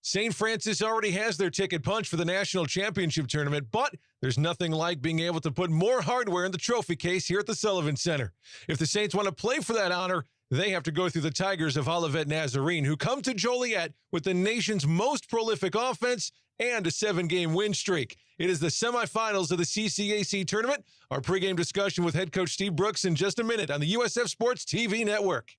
St. Francis already has their ticket punched for the national championship tournament, but there's nothing like being able to put more hardware in the trophy case here at the Sullivan Center. If the Saints want to play for that honor, they have to go through the Tigers of Olivet Nazarene, who come to Joliet with the nation's most prolific offense and a 7-game win streak. It is the semifinals of the CCAC tournament. Our pregame discussion with head coach Steve Brooks in just a minute on the USF Sports TV network.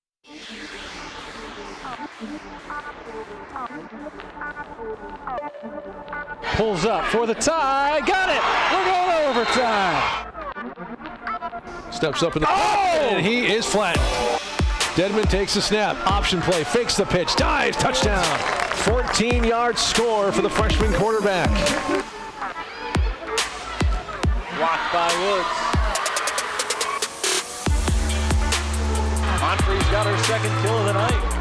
Pulls up for the tie. Got it. We're going overtime. Steps up in the and he is flattened. Dedman takes the snap. Option play. Fakes the pitch. Dives. Touchdown. 14-yard score for the freshman quarterback. Blocked by Woods. Humphrey's got her second kill of the night.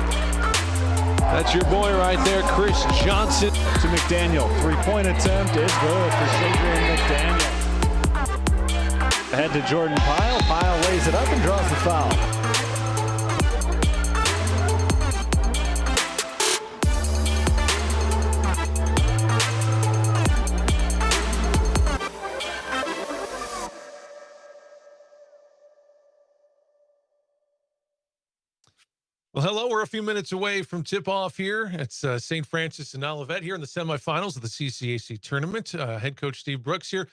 That's your boy right there, Chris Johnson. To McDaniel. 3-point attempt is good for Shadrian McDaniel. Ahead to Jordan Pyle. Pyle lays it up and draws the foul. Well, hello. We're a few minutes away from tip-off here. It's St. Francis and Olivet here in the semifinals of the CCAC tournament. Head coach Steve Brooks here.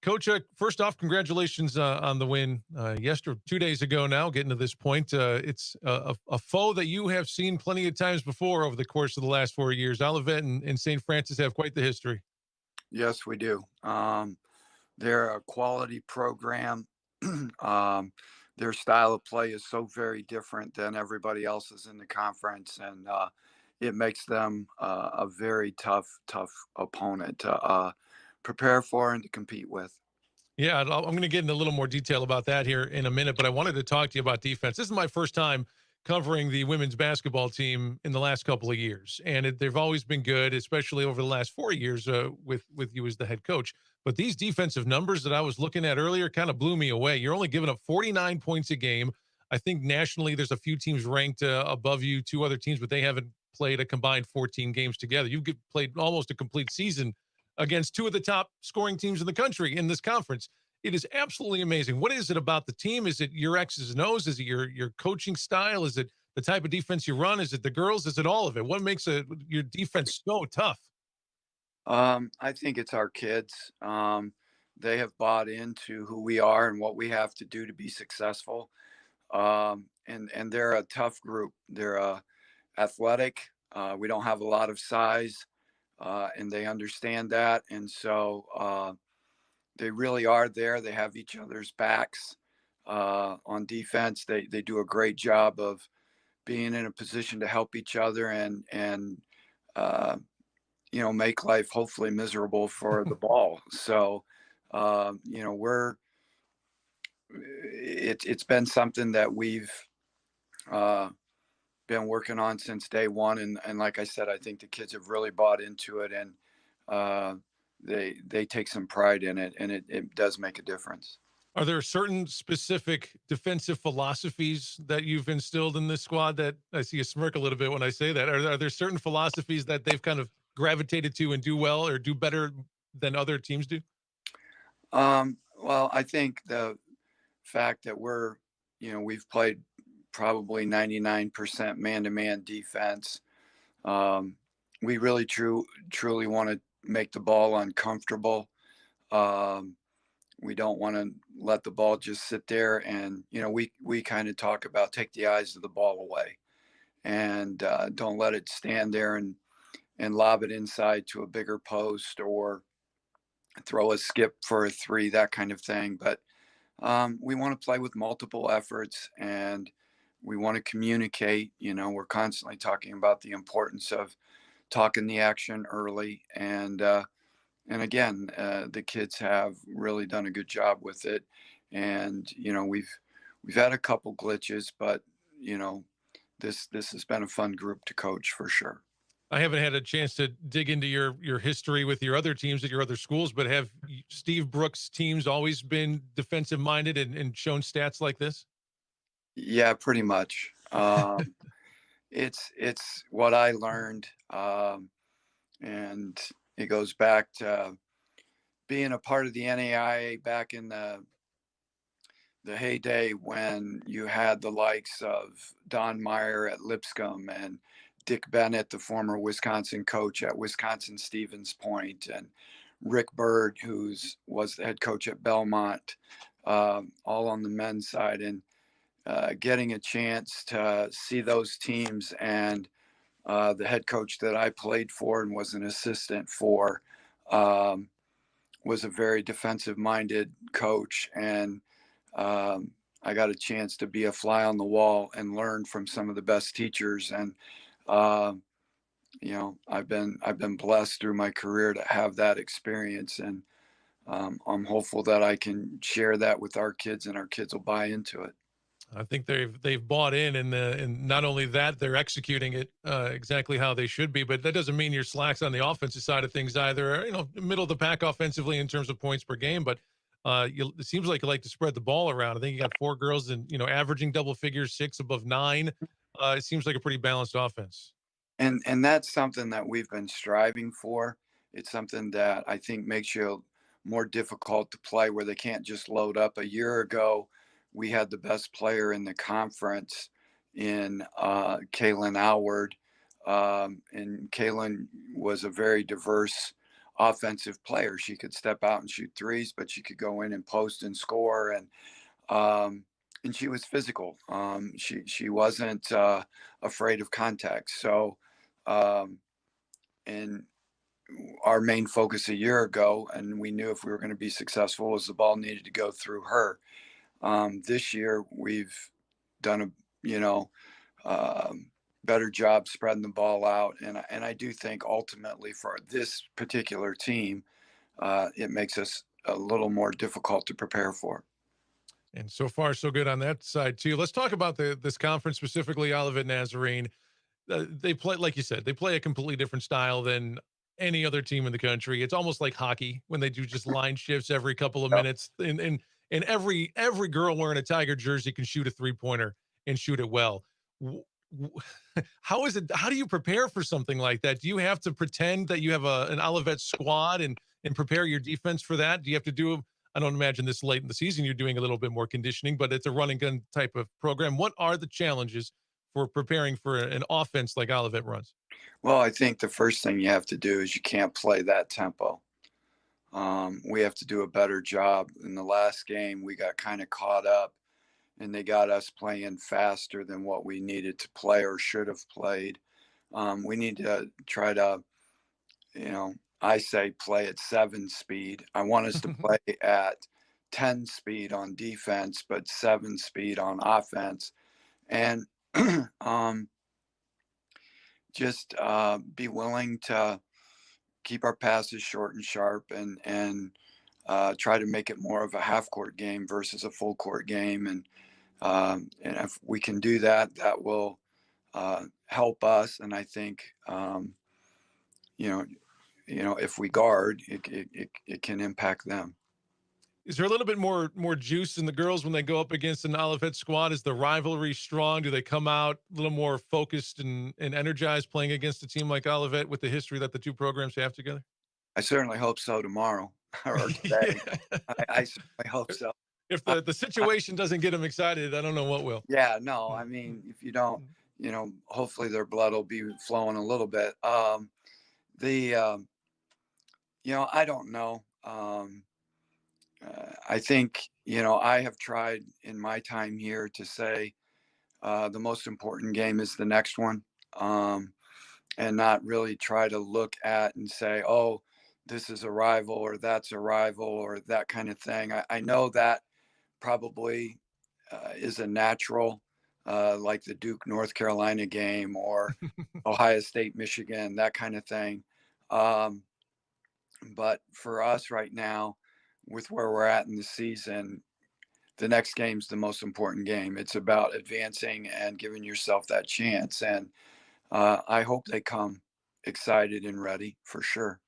Coach, first off, congratulations on the win 2 days ago now, getting to this point. It's a foe that you have seen plenty of times before over the course of the last 4 years. Olivet and St. Francis have quite the history. Yes, we do. They're a quality program. Their style of play is so very different than everybody else's in the conference, and it makes them a very tough opponent to prepare for and to compete with. Yeah, I'm going to get into a little more detail about that here in a minute, but I wanted to talk to you about defense. This is my first time covering the women's basketball team in the last couple of years, and they've always been good, especially over the last 4 years with you as the head coach. But these defensive numbers that I was looking at earlier kind of blew me away. You're only giving up 49 points a game. I think nationally there's a few teams ranked above you, 2 other teams, but they haven't played a combined 14 games together. You've played almost a complete season against 2 of the top scoring teams in the country in this conference. It is absolutely amazing. What is it about the team? Is it your X's and O's? Is it your coaching style? Is it the type of defense you run? Is it the girls? Is it all of it? What makes your defense so tough? I think it's our kids. They have bought into who we are and what we have to do to be successful. And they're a tough group. They're athletic. We don't have a lot of size, and they understand that. And so they really are there. They have each other's backs on defense. They do a great job of being in a position to help each other and make life hopefully miserable for the ball. So, it's been something that we've been working on since day one. And like I said, I think the kids have really bought into it, and they take some pride in it, and it does make a difference. Are there certain specific defensive philosophies that you've instilled in this squad that I see you smirk a little bit when I say that? Are there certain philosophies that they've kind of gravitated to and do well or do better than other teams do? Well, I think the fact that we've played probably 99% man-to-man defense. We really truly want to make the ball uncomfortable. We don't want to let the ball just sit there, and we kind of talk about take the eyes of the ball away, and don't let it stand there and lob it inside to a bigger post or throw a skip for a 3, that kind of thing. But we want to play with multiple efforts, and we want to communicate. We're constantly talking about the importance of talking the action early. And again, the kids have really done a good job with it. And, we've had a couple glitches, but, this has been a fun group to coach for sure. I haven't had a chance to dig into your history with your other teams at your other schools, but have Steve Brooks' teams always been defensive minded and shown stats like this? Yeah, pretty much. It's what I learned. And it goes back to being a part of the NAIA back in the heyday when you had the likes of Don Meyer at Lipscomb and Dick Bennett, the former Wisconsin coach at Wisconsin Stevens Point, and Rick Byrd, was the head coach at Belmont, all on the men's side. And getting a chance to see those teams, and the head coach that I played for and was an assistant for was a very defensive-minded coach. And I got a chance to be a fly on the wall and learn from some of the best teachers. And I've been blessed through my career to have that experience, and I'm hopeful that I can share that with our kids, and our kids will buy into it. I think they've bought in, and not only that, they're executing it exactly how they should be. But that doesn't mean you're slacks on the offensive side of things either. Middle of the pack offensively in terms of points per game, but it seems like you like to spread the ball around. I think you got 4 girls and averaging double figures, 6 above 9. It seems like a pretty balanced offense. And that's something that we've been striving for. It's something that I think makes you more difficult to play, where they can't just load up. A year ago, we had the best player in the conference in Kaylin Howard. And Kaylin was a very diverse offensive player. She could step out and shoot threes, but she could go in and post and score. And she was physical. She wasn't afraid of contact. So, and our main focus a year ago, and we knew if we were going to be successful, was the ball needed to go through her. This year we've done a better job spreading the ball out, and I do think ultimately for this particular team, it makes us a little more difficult to prepare for. And so far, so good on that side too. Let's talk about this conference, specifically Olivet Nazarene. They play, like you said, they play a completely different style than any other team in the country. It's almost like hockey when they do just line shifts every couple of minutes. And every girl wearing a Tiger jersey can shoot a 3-pointer and shoot it well. How is it? How do you prepare for something like that? Do you have to pretend that you have an Olivet squad and prepare your defense for that? Do you have to do? I don't imagine this late in the season you're doing a little bit more conditioning, but it's a run and gun type of program. What are the challenges for preparing for an offense like Olivet runs? Well, I think the first thing you have to do is you can't play that tempo. We have to do a better job. In the last game, we got kind of caught up, and they got us playing faster than what we needed to play or should have played. We need to try to, I say play at 7 speed. I want us to play at 10 speed on defense, but 7 speed on offense. And just be willing to keep our passes short and sharp, and try to make it more of a half court game versus a full court game. And if we can do that, that will help us. And I think, if we guard, it can impact them. Is there a little bit more juice in the girls when they go up against an Olivet squad? Is the rivalry strong? Do they come out a little more focused and energized playing against a team like Olivet with the history that the two programs have together? I certainly hope so tomorrow or today. I certainly hope so. If the situation doesn't get them excited, I don't know what will. Yeah, no, I mean, if you don't, hopefully their blood will be flowing a little bit. I don't know. I think, I have tried in my time here to say the most important game is the next one, and not really try to look at and say, oh, this is a rival or that's a rival or that kind of thing. I know that probably is a natural, like the Duke North Carolina game or Ohio State, Michigan, that kind of thing. But for us right now, with where we're at in the season, the next game's the most important game. It's about advancing and giving yourself that chance. And I hope they come excited and ready for sure.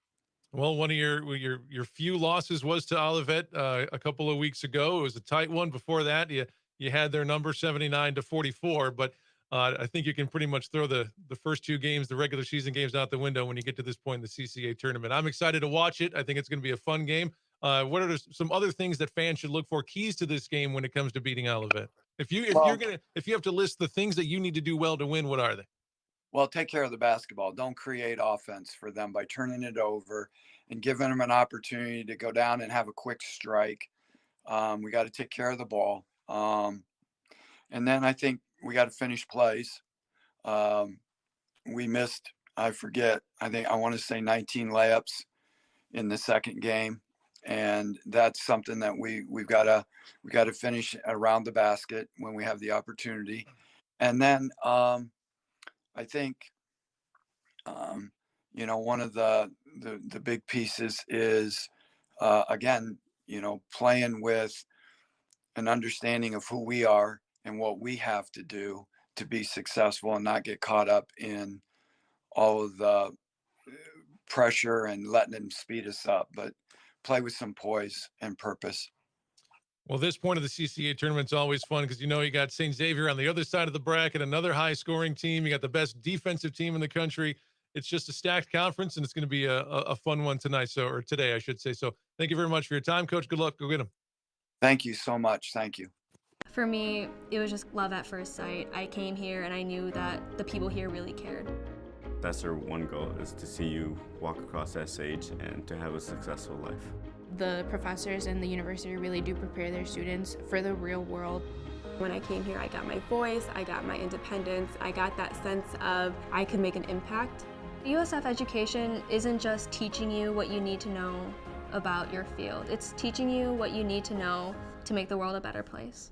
Well, one of your few losses was to Olivet a couple of weeks ago. It was a tight one. Before that, you had their number 79-44. But I think you can pretty much throw the first two games, the regular season games, out the window when you get to this point in the CCA tournament. I'm excited to watch it. I think it's going to be a fun game. What are some other things that fans should look for, keys to this game when it comes to beating Olivet? If you have to list the things that you need to do well to win, what are they? Well, take care of the basketball. Don't create offense for them by turning it over and giving them an opportunity to go down and have a quick strike. We got to take care of the ball. And then I think we got to finish plays. We missed, I want to say 19 layups in the second game. And that's something that we've got to finish around the basket when we have the opportunity. And then I think, one of the big pieces is, again, playing with an understanding of who we are and what we have to do to be successful and not get caught up in all of the pressure and letting them speed us up, but play with some poise and purpose. Well, this point of the CCA tournament's always fun because you got St. Xavier on the other side of the bracket, another high-scoring team. You got the best defensive team in the country. It's just a stacked conference, and it's going to be a fun one tonight, or today, I should say. So thank you very much for your time, Coach. Good luck. Go get them. Thank you so much. Thank you. For me, it was just love at first sight. I came here, and I knew that the people here really cared. That's our one goal, is to see you walk across that stage and to have a successful life. The professors and the university really do prepare their students for the real world. When I came here, I got my voice, I got my independence, I got that sense of I could make an impact. USF education isn't just teaching you what you need to know about your field. It's teaching you what you need to know to make the world a better place.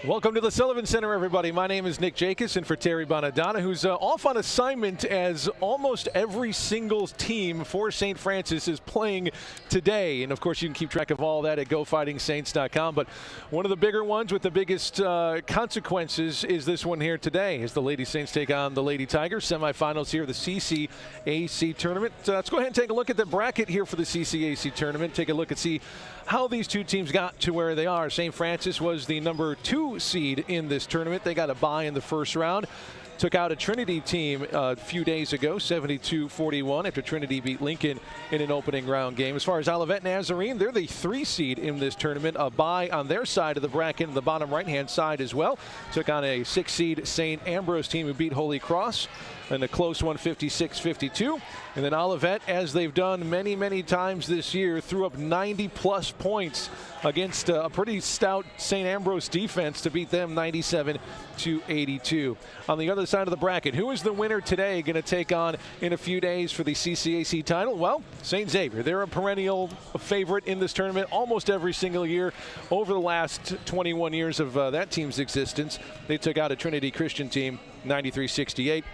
Welcome to the Sullivan Center, everybody. My name is Nick Jacobs, and for Terry Bonadonna, who's off on assignment as almost every single team for St. Francis is playing today. And, of course, you can keep track of all that at GoFightingSaints.com. But one of the bigger ones with the biggest consequences is this one here today, as the Lady Saints take on the Lady Tigers. Semifinals here, the CCAC tournament. Let's go ahead and take a look at the bracket here for the CCAC tournament. Take a look and see how these two teams got to where they are. St. Francis was the number 2 seed in this tournament. They got a bye in the first round. Took out a Trinity team a few days ago, 72-41, after Trinity beat Lincoln in an opening round game. As far as Olivet Nazarene, they're the 3 seed in this tournament. A bye on their side of the bracket, on the bottom right-hand side as well. Took on a 6 seed St. Ambrose team who beat Holy Cross in a close one, 56-52. And then Olivet, as they've done many, many times this year, threw up 90-plus points against a pretty stout St. Ambrose defense to beat them 97-82. On the other side of the bracket, who is the winner today going to take on in a few days for the CCAC title? Well, St. Xavier. They're a perennial favorite in this tournament almost every single year over the last 21 years of that team's existence. They took out a Trinity Christian team 93-68.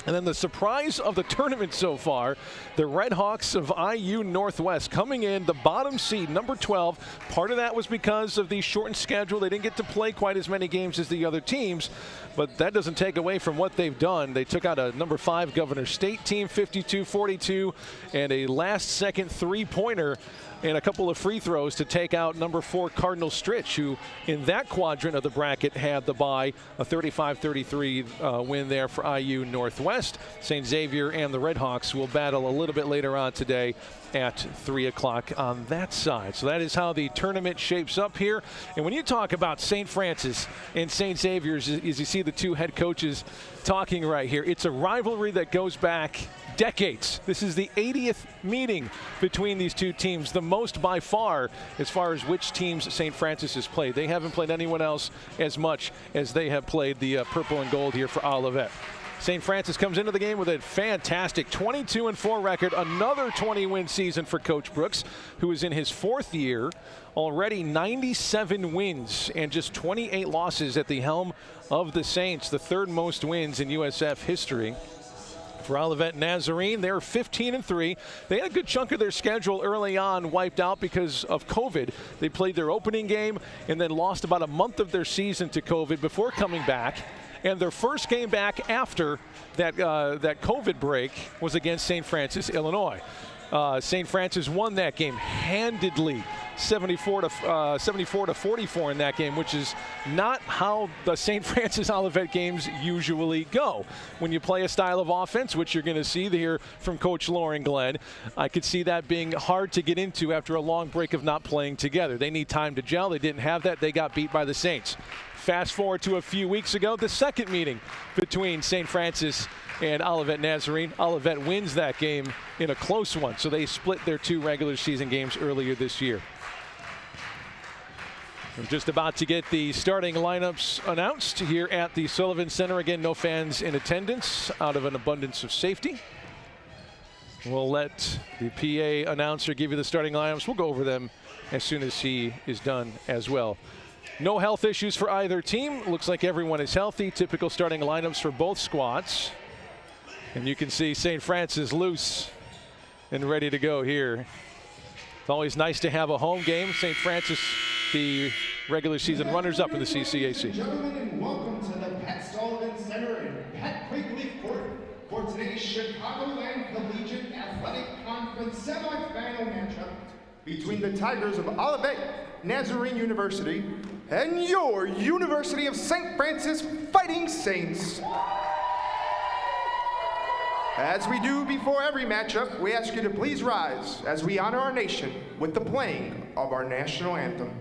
And then the surprise of the tournament so far, the Red Hawks of IU Northwest coming in the bottom seed, number 12. Part of that was because of the shortened schedule. They didn't get to play quite as many games as the other teams, but that doesn't take away from what they've done. They took out a number 5 Governor State team, 52-42, and a last-second three-pointer and a couple of free throws to take out number 4 Cardinal Stritch, who in that quadrant of the bracket had the bye, a 35-33 win there for IU Northwest. St. Xavier and the Red Hawks will battle a little bit later on today at 3 o'clock on that side. So that is how the tournament shapes up here. And when you talk about St. Francis and St. Xavier's, as you see the two head coaches talking right here, it's a rivalry that goes back decades. This is the 80th meeting between these two teams, the most by far as which teams St. Francis has played. They haven't played anyone else as much as they have played the purple and gold here for Olivet. St. Francis comes into the game with a fantastic 22-4 record, another 20-win season for Coach Brooks, who is in his 4th year, already 97 wins and just 28 losses at the helm of the Saints, the 3rd most wins in USF history. For Olivet Nazarene, they're 15-3. They had a good chunk of their schedule early on wiped out because of COVID. They played their opening game and then lost about a month of their season to COVID before coming back. And their first game back after that COVID break was against St. Francis, Illinois. St. Francis won that game handedly 74 to 44 in that game, which is not how the St. Francis Olivet games usually go. When you play a style of offense, which you're going to see here from Coach Lauren Glenn, I could see that being hard to get into after a long break of not playing together. They need time to gel. They didn't have that. They got beat by the Saints. Fast forward to a few weeks ago, the second meeting between St. Francis and Olivet Nazarene. Olivet wins that game in a close one, so they split their 2 regular season games earlier this year. We're just about to get the starting lineups announced here at the Sullivan Center. Again, no fans in attendance out of an abundance of safety. We'll let the PA announcer give you the starting lineups. We'll go over them as soon as he is done as well. No health issues for either team. Looks like everyone is healthy. Typical starting lineups for both squads. And you can see St. Francis loose and ready to go here. It's always nice to have a home game. St. Francis, the regular season runners-up in the CCAC. Ladies and gentlemen, and welcome to the Pat Sullivan Center in Pat Quigley Court for today's Chicagoland Collegiate Athletic Conference semifinal matchup between the Tigers of Olivet Nazarene University and your University of St. Francis Fighting Saints. As we do before every matchup, we ask you to please rise as we honor our nation with the playing of our national anthem.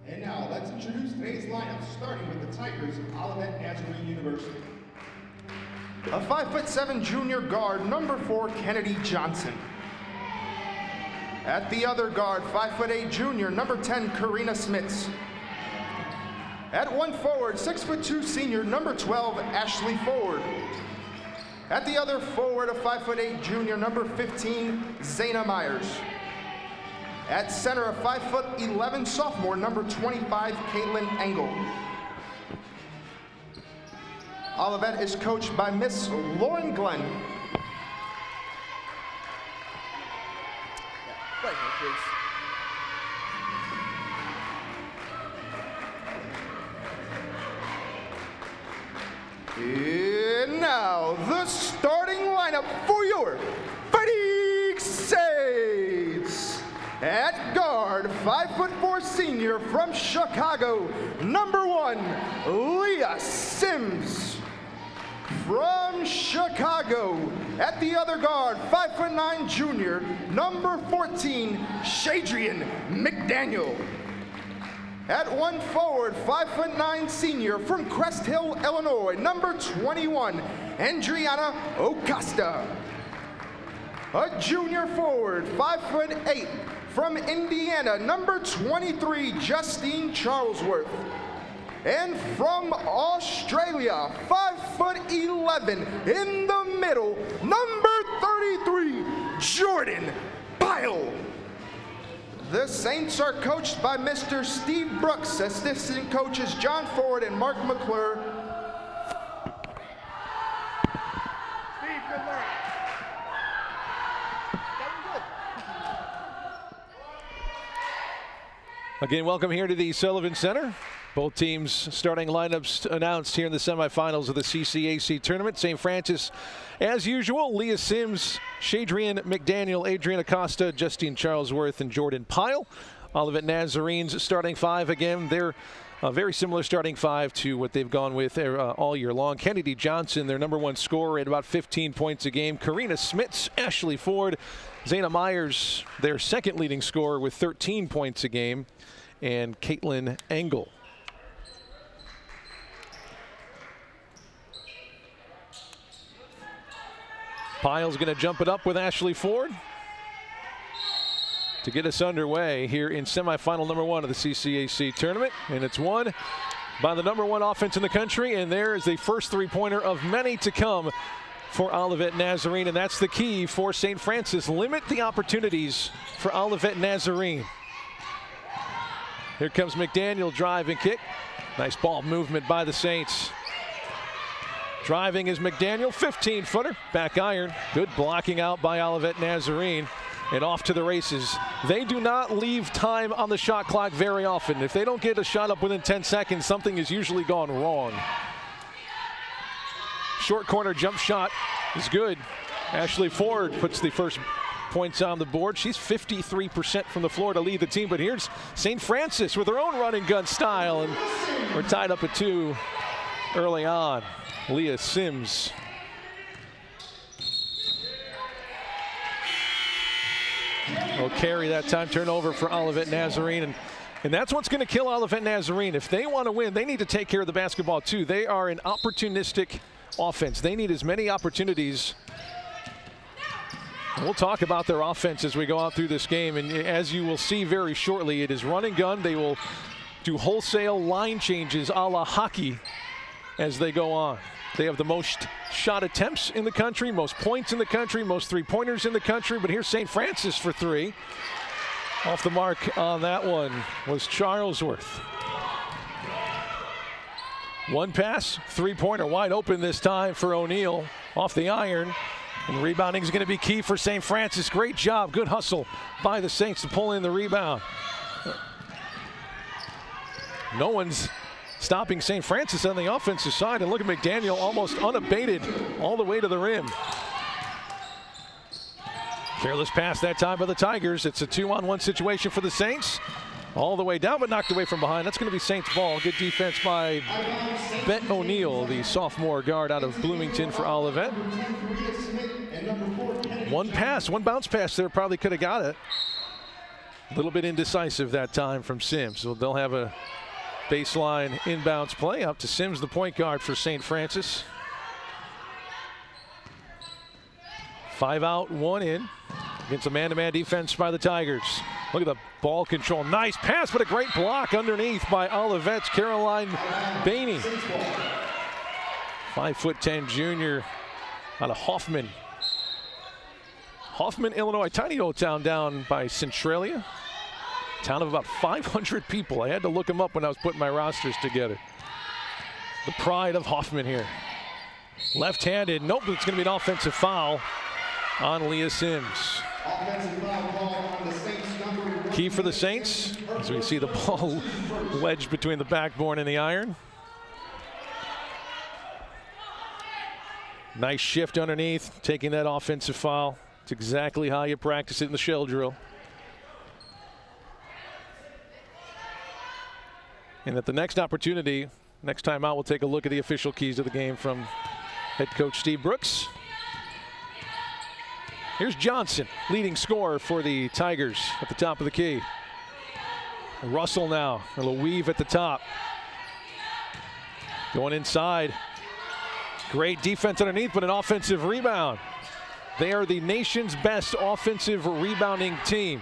And now let's introduce today's lineup, starting with the Tigers of Olivet Nazarene University. A 5'7" junior guard, number 4, Kennedy Johnson. At the other guard, 5'8" junior, number 10, Karina Smits. At one forward, 6'2" senior, number 12, Ashley Ford. At the other forward, a 5'8" junior, number 15, Zayna Myers. At center, a 5'11" sophomore, number 25, Caitlin Engel. Olivet is coached by Miss Lauren Glenn. Right here, please. And now, the starting lineup for your Fighting Saints. At guard, 5'4" senior from Chicago, number 1, Leah Sims. From Chicago, at the other guard, 5'9" junior, number 14, Shadrian McDaniel. At one forward, 5'9" senior from Crest Hill, Illinois, number 21, Andriana Ocasta. A junior forward, 5'8", from Indiana, number 23, Justine Charlesworth. And from Australia, 5'11", in the middle, number 33, Jordan Bile. The Saints are coached by Mr. Steve Brooks, assistant coaches John Ford and Mark McClure. Steve, good luck. Again, welcome here to the Sullivan Center. Both teams starting lineups announced here in the semifinals of the CCAC tournament. St. Francis, as usual, Leah Sims, Shadrian McDaniel, Adrian Acosta, Justine Charlesworth, and Jordan Pyle. Olivet Nazarene's starting five again. They're a very similar starting five to what they've gone with all year long. Kennedy Johnson, their number one scorer, at about 15 points a game. Karina Smits, Ashley Ford, Zayna Myers, their second leading scorer with 13 points a game, and Caitlin Engel. Pyle's going to jump it up with Ashley Ford to get us underway here in semifinal number one of the CCAC tournament. And it's won by the number one offense in the country. And there is the first three-pointer of many to come for Olivet Nazarene. And that's the key for St. Francis. Limit the opportunities for Olivet Nazarene. Here comes McDaniel, drive and kick. Nice ball movement by the Saints. Driving is McDaniel, 15-footer, back iron. Good blocking out by Olivet Nazarene. And off to the races. They do not leave time on the shot clock very often. If they don't get a shot up within 10 seconds, something has usually gone wrong. Short corner jump shot is good. Ashley Ford puts the first points on the board. She's 53% from the floor to lead the team. But here's St. Francis with her own run and gun style. And we're tied up at 2 early on. Leah Sims. Will carry that time. Turnover for Olivet Nazarene. And that's what's going to kill Olivet Nazarene. If they want to win, they need to take care of the basketball too. They are an opportunistic offense. They need as many opportunities. We'll talk about their offense as we go out through this game. And as you will see very shortly, it is run and gun. They will do wholesale line changes a la hockey as they go on. They have the most shot attempts in the country, most points in the country, most three-pointers in the country. But here's St. Francis for three. Off the mark on that one was Charlesworth. One pass, three-pointer wide open this time for O'Neill. Off the iron. And rebounding is going to be key for St. Francis. Great job, good hustle by the Saints to pull in the rebound. No one's stopping St. Francis on the offensive side. And look at McDaniel, almost unabated all the way to the rim. Careless pass that time by the Tigers. It's a 2-on-1 situation for the Saints. All the way down, but knocked away from behind. That's going to be Saints ball. Good defense by Bet O'Neill, the sophomore guard out of Bloomington for Olivet. One pass, one bounce pass there, probably could have got it. A little bit indecisive that time from Sims. So they'll have a baseline inbounds play up to Sims, the point guard for St. Francis. 5 out, 1 in against a man-to-man defense by the Tigers. Look at the ball control. Nice pass, but a great block underneath by Olivet's Caroline Bainey. 5'10" junior out of Hoffman. Hoffman, Illinois, tiny old town down by Centralia. Town of about 500 people. I had to look them up when I was putting my rosters together. The pride of Hoffman here. Left-handed, nope, it's going to be an offensive foul on Leah Sims. Key for the Saints as we see the ball wedged between the backboard and the iron. Nice shift underneath, taking that offensive foul. It's exactly how you practice it in the shell drill. And at the next opportunity, next time out, we'll take a look at the official keys of the game from head coach Steve Brooks. Here's Johnson, leading scorer for the Tigers at the top of the key. Russell now, a little weave at the top. Going inside. Great defense underneath, but an offensive rebound. They are the nation's best offensive rebounding team.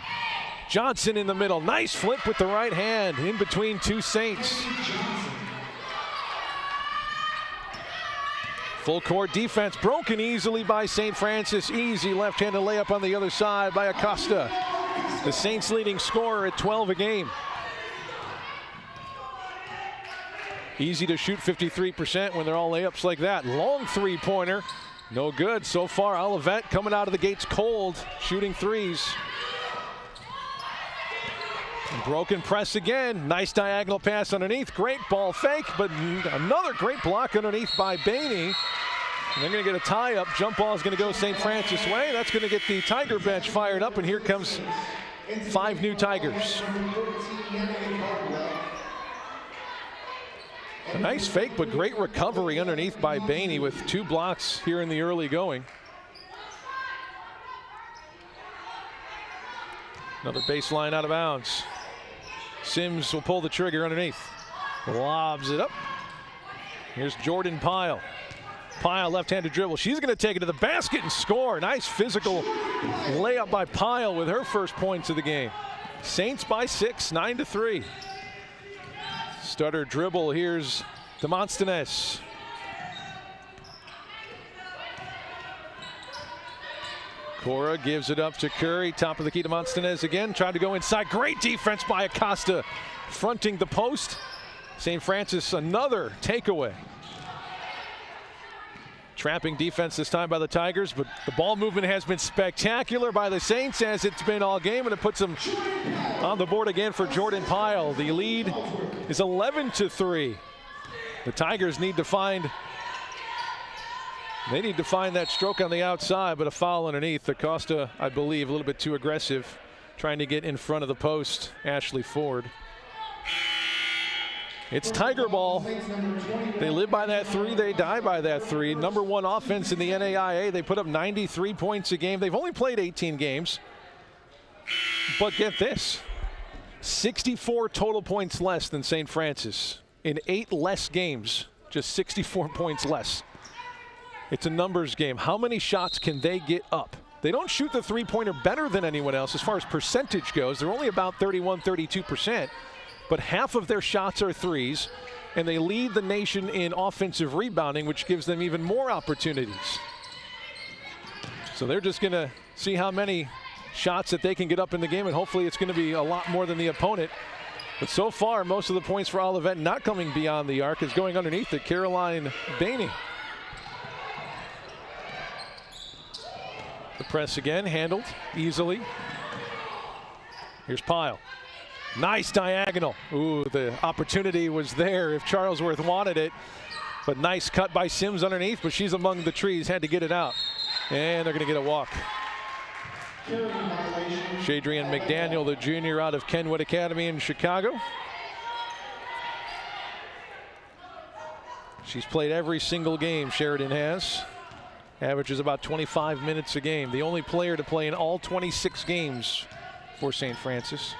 Johnson in the middle. Nice flip with the right hand in between two Saints. Full court defense broken easily by St. Francis. Easy left-handed layup on the other side by Acosta. The Saints leading scorer at 12 a game. Easy to shoot 53% when they're all layups like that. Long three-pointer. No good. So far, Olivet coming out of the gates cold, shooting threes. Broken press again. Nice diagonal pass underneath. Great ball fake, but another great block underneath by Bainey. And they're going to get a tie-up. Jump ball is going to go St. Francis way. That's going to get the Tiger bench fired up, and here comes 5 new Tigers. A nice fake, but great recovery underneath by Bainey with 2 blocks here in the early going. Another baseline out of bounds. Sims will pull the trigger underneath. Lobs it up. Here's Jordan Pyle. Pyle left-handed dribble. She's going to take it to the basket and score. Nice physical layup by Pyle with her first points of the game. Saints by 6, 9-3. Stutter dribble. Here's Demosthenes. Cora gives it up to Curry. Top of the key, Demosthenes again. Tried to go inside. Great defense by Acosta. Fronting the post. St. Francis, another takeaway. Trapping defense this time by the Tigers, but the ball movement has been spectacular by the Saints, as it's been all game, and it puts them on the board again for Jordan Pyle. The lead is 11-3. The Tigers need to find that stroke on the outside, but a foul underneath. Acosta, I believe, a little bit too aggressive, trying to get in front of the post. Ashley Ford. It's Tiger ball. They live by that 3, they die by that 3. Number 1 offense in the NAIA. They put up 93 points a game. They've only played 18 games. But get this, 64 total points less than St. Francis. In 8 less games, just 64 points less. It's a numbers game. How many shots can they get up? They don't shoot the 3-pointer better than anyone else as far as percentage goes. They're only about 31, 32%. But half of their shots are threes, and they lead the nation in offensive rebounding, which gives them even more opportunities. So they're just going to see how many shots that they can get up in the game, and hopefully it's going to be a lot more than the opponent. But so far, most of the points for Olivet not coming beyond the arc is going underneath it. Caroline Bainey. The press again, handled easily. Here's Pyle. Nice diagonal. Ooh, the opportunity was there if Charlesworth wanted it. But nice cut by Sims underneath, but she's among the trees, had to get it out. And they're going to get a walk. Shadrian McDaniel, the junior out of Kenwood Academy in Chicago. She's played every single game Sheridan has. Averages about 25 minutes a game. The only player to play in all 26 games for St. Francis.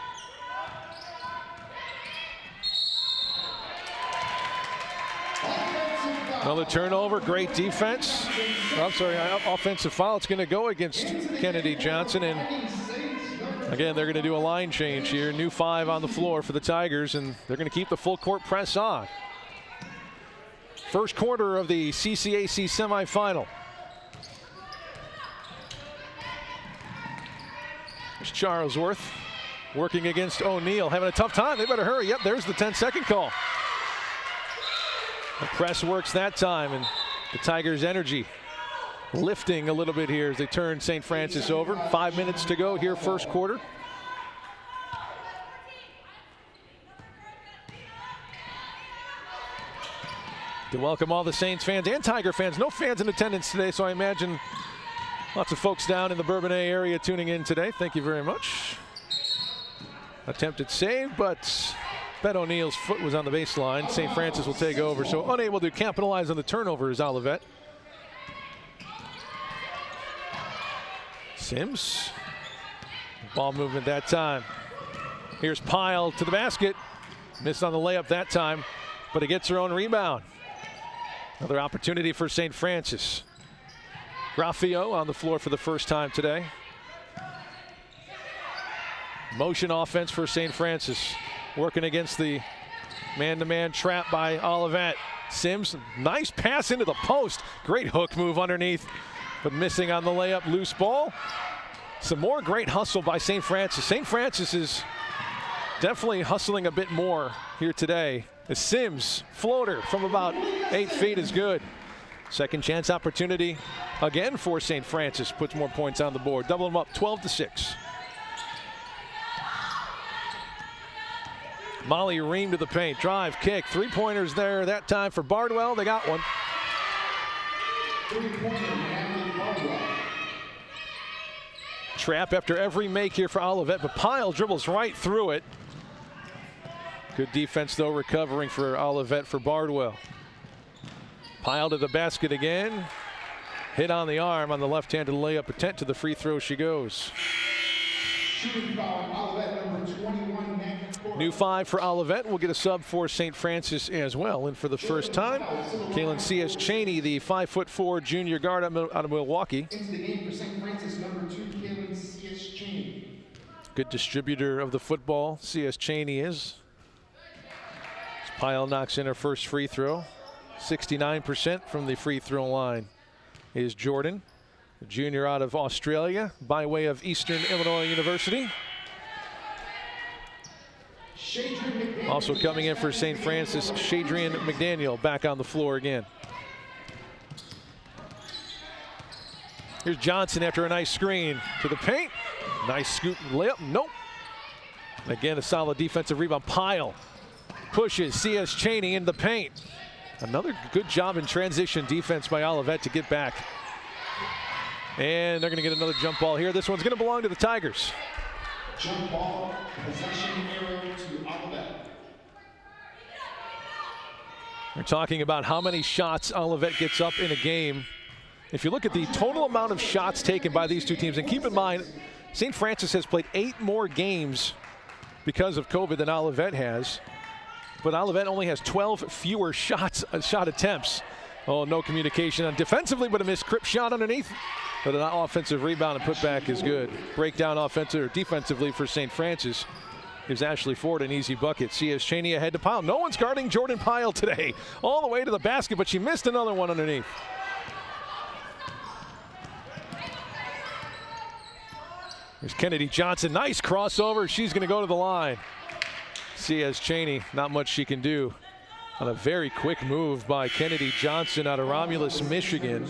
Another turnover, great defense. I'm sorry, offensive foul. It's going to go against Kennedy Johnson. And again, they're going to do a line change here. New 5 on the floor for the Tigers, and they're going to keep the full court press on. First quarter of the CCAC semifinal. There's Charlesworth working against O'Neill, having a tough time. They better hurry. Yep, there's the 10-second call. The press works that time, and the Tigers' energy lifting a little bit here as they turn St. Francis over. 5 minutes to go here, first quarter. To welcome all the Saints fans and Tiger fans. No fans in attendance today, so I imagine lots of folks down in the Bourbonnais area tuning in today. Thank you very much. Attempted save, but Ben O'Neill's foot was on the baseline. St. Francis will take over, so unable to capitalize on the turnover is Olivet. Sims. Ball movement that time. Here's Pyle to the basket. Missed on the layup that time, but he gets her own rebound. Another opportunity for St. Francis. Graffio on the floor for the first time today. Motion offense for St. Francis. Working against the man-to-man trap by Olivet. Sims, nice pass into the post. Great hook move underneath, but missing on the layup. Loose ball. Some more great hustle by St. Francis. St. Francis is definitely hustling a bit more here today. The Sims floater from about 8 feet is good. Second chance opportunity again for St. Francis. Puts more points on the board. Double them up, 12-6. Molly Ream to the paint. Drive, kick, three-pointers there that time for Bardwell. They got one. Trap after every make here for Olivet, but Pyle dribbles right through it. Good defense, though, recovering for Olivet for Bardwell. Pyle to the basket again. Hit on the arm on the left-handed layup. Attempt to the free throw she goes. New 5 for Olivet. We'll get a sub for St. Francis as well. And for the first time, Kaylin C.S. Cheney, the 5'4" junior guard out of Milwaukee. Into the game for St. Francis, number 2, Kaylin C.S. Cheney. Good distributor of the football, C.S. Cheney is. Pyle knocks in her first free throw. 69% from the free throw line is Jordan, a junior out of Australia by way of Eastern Illinois University. Also coming in for St. Francis, Shadrian McDaniel back on the floor again. Here's Johnson after a nice screen to the paint. Nice scoop layup, nope. Again, a solid defensive rebound. Pyle pushes C.S. Cheney in the paint. Another good job in transition defense by Olivet to get back. And they're going to get another jump ball here. This one's going to belong to the Tigers. Jump ball, possession arrow to Olivet. We're talking about how many shots Olivet gets up in a game. If you look at the total amount of shots taken by these two teams, and keep in mind, St. Francis has played 8 more games because of COVID than Olivet has. But Olivet only has 12 fewer shot attempts. Oh, no communication on defensively, but a missed crip shot underneath. But an offensive rebound and putback is good. Breakdown offensive or defensively for St. Francis gives Ashley Ford an easy bucket. C.S. Cheney ahead to Pyle. No one's guarding Jordan Pyle today. All the way to the basket, but she missed another one underneath. There's Kennedy Johnson. Nice crossover. She's going to go to the line. C.S. Cheney, not much she can do on a very quick move by Kennedy Johnson out of Romulus, Michigan.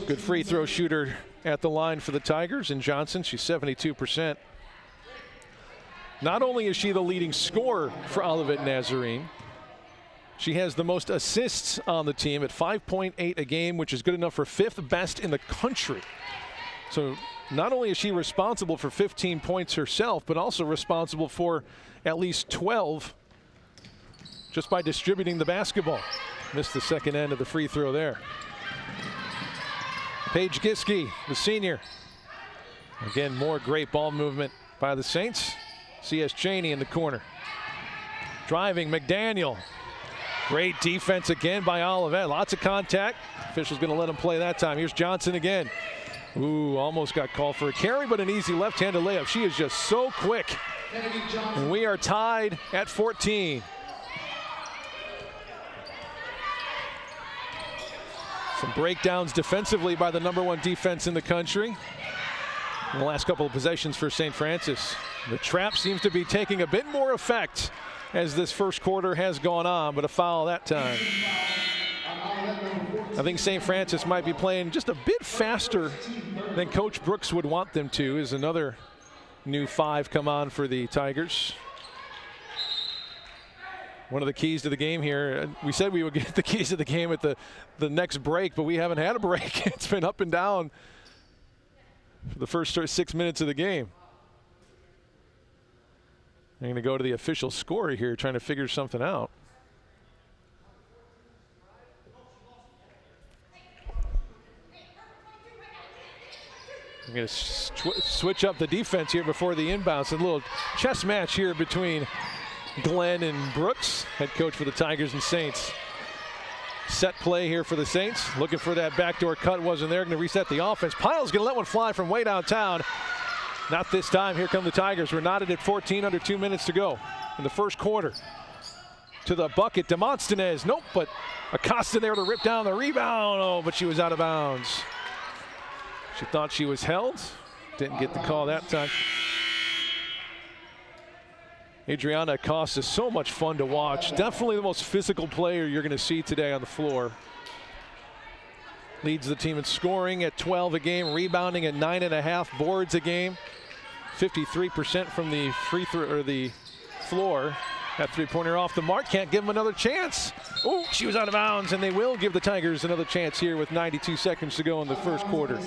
Good free throw shooter at the line for the Tigers. And Johnson, she's 72%. Not only is she the leading scorer for Olivet Nazarene, she has the most assists on the team at 5.8 a game, which is good enough for 5th best in the country. So not only is she responsible for 15 points herself, but also responsible for at least 12 just by distributing the basketball. Missed the second end of the free throw there. Paige Giske, the senior. Again, more great ball movement by the Saints. C.S. Cheney in the corner. Driving, McDaniel. Great defense again by Olivet. Lots of contact. Official's going to let him play that time. Here's Johnson again. Ooh, almost got called for a carry, but an easy left-handed layup. She is just so quick. And we are tied at 14. Some breakdowns defensively by the #1 defense in the country. In the last couple of possessions for St. Francis. The trap seems to be taking a bit more effect as this first quarter has gone on, but a foul that time. I think St. Francis might be playing just a bit faster than Coach Brooks would want them to, as another new 5 come on for the Tigers. One of the keys to the game here, we said we would get the keys to the game at the next break, but we haven't had a break. It's been up and down for the first 6 minutes of the game. I'm going to go to the official score here, trying to figure something out. I'm going to switch up the defense here before the inbounds. A little chess match here between Glenn and Brooks, head coach for the Tigers and Saints. Set play here for the Saints. Looking for that backdoor cut, wasn't there. Going to reset the offense. Pyle's going to let one fly from way downtown. Not this time. Here come the Tigers. We're knotted at 14, under 2 minutes to go in the first quarter. To the bucket, Demosthenes. Nope, but Acosta there to rip down the rebound. Oh, but she was out of bounds. She thought she was held. Didn't get the call that time. Adriana Acosta, so much fun to watch. Definitely the most physical player you're going to see today on the floor. Leads the team in scoring at 12 a game, rebounding at 9.5 boards a game. 53% from the free throw or the floor. That three-pointer off the mark, can't give them another chance. Oh, she was out of bounds, and they will give the Tigers another chance here with 92 seconds to go in the first quarter.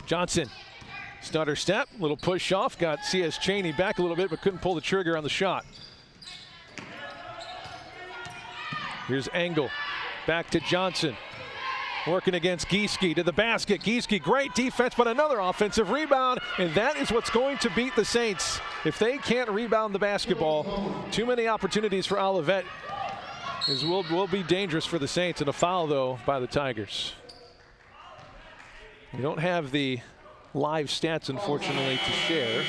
Johnson, stutter step, little push off, got C.S. Cheney back a little bit, but couldn't pull the trigger on the shot. Here's Engel, back to Johnson. Working against Gieske to the basket. Gieske, great defense, but another offensive rebound, and that is what's going to beat the Saints. If they can't rebound the basketball, too many opportunities for Olivet will be dangerous for the Saints, and a foul, though, by the Tigers. We don't have the live stats, unfortunately, to share,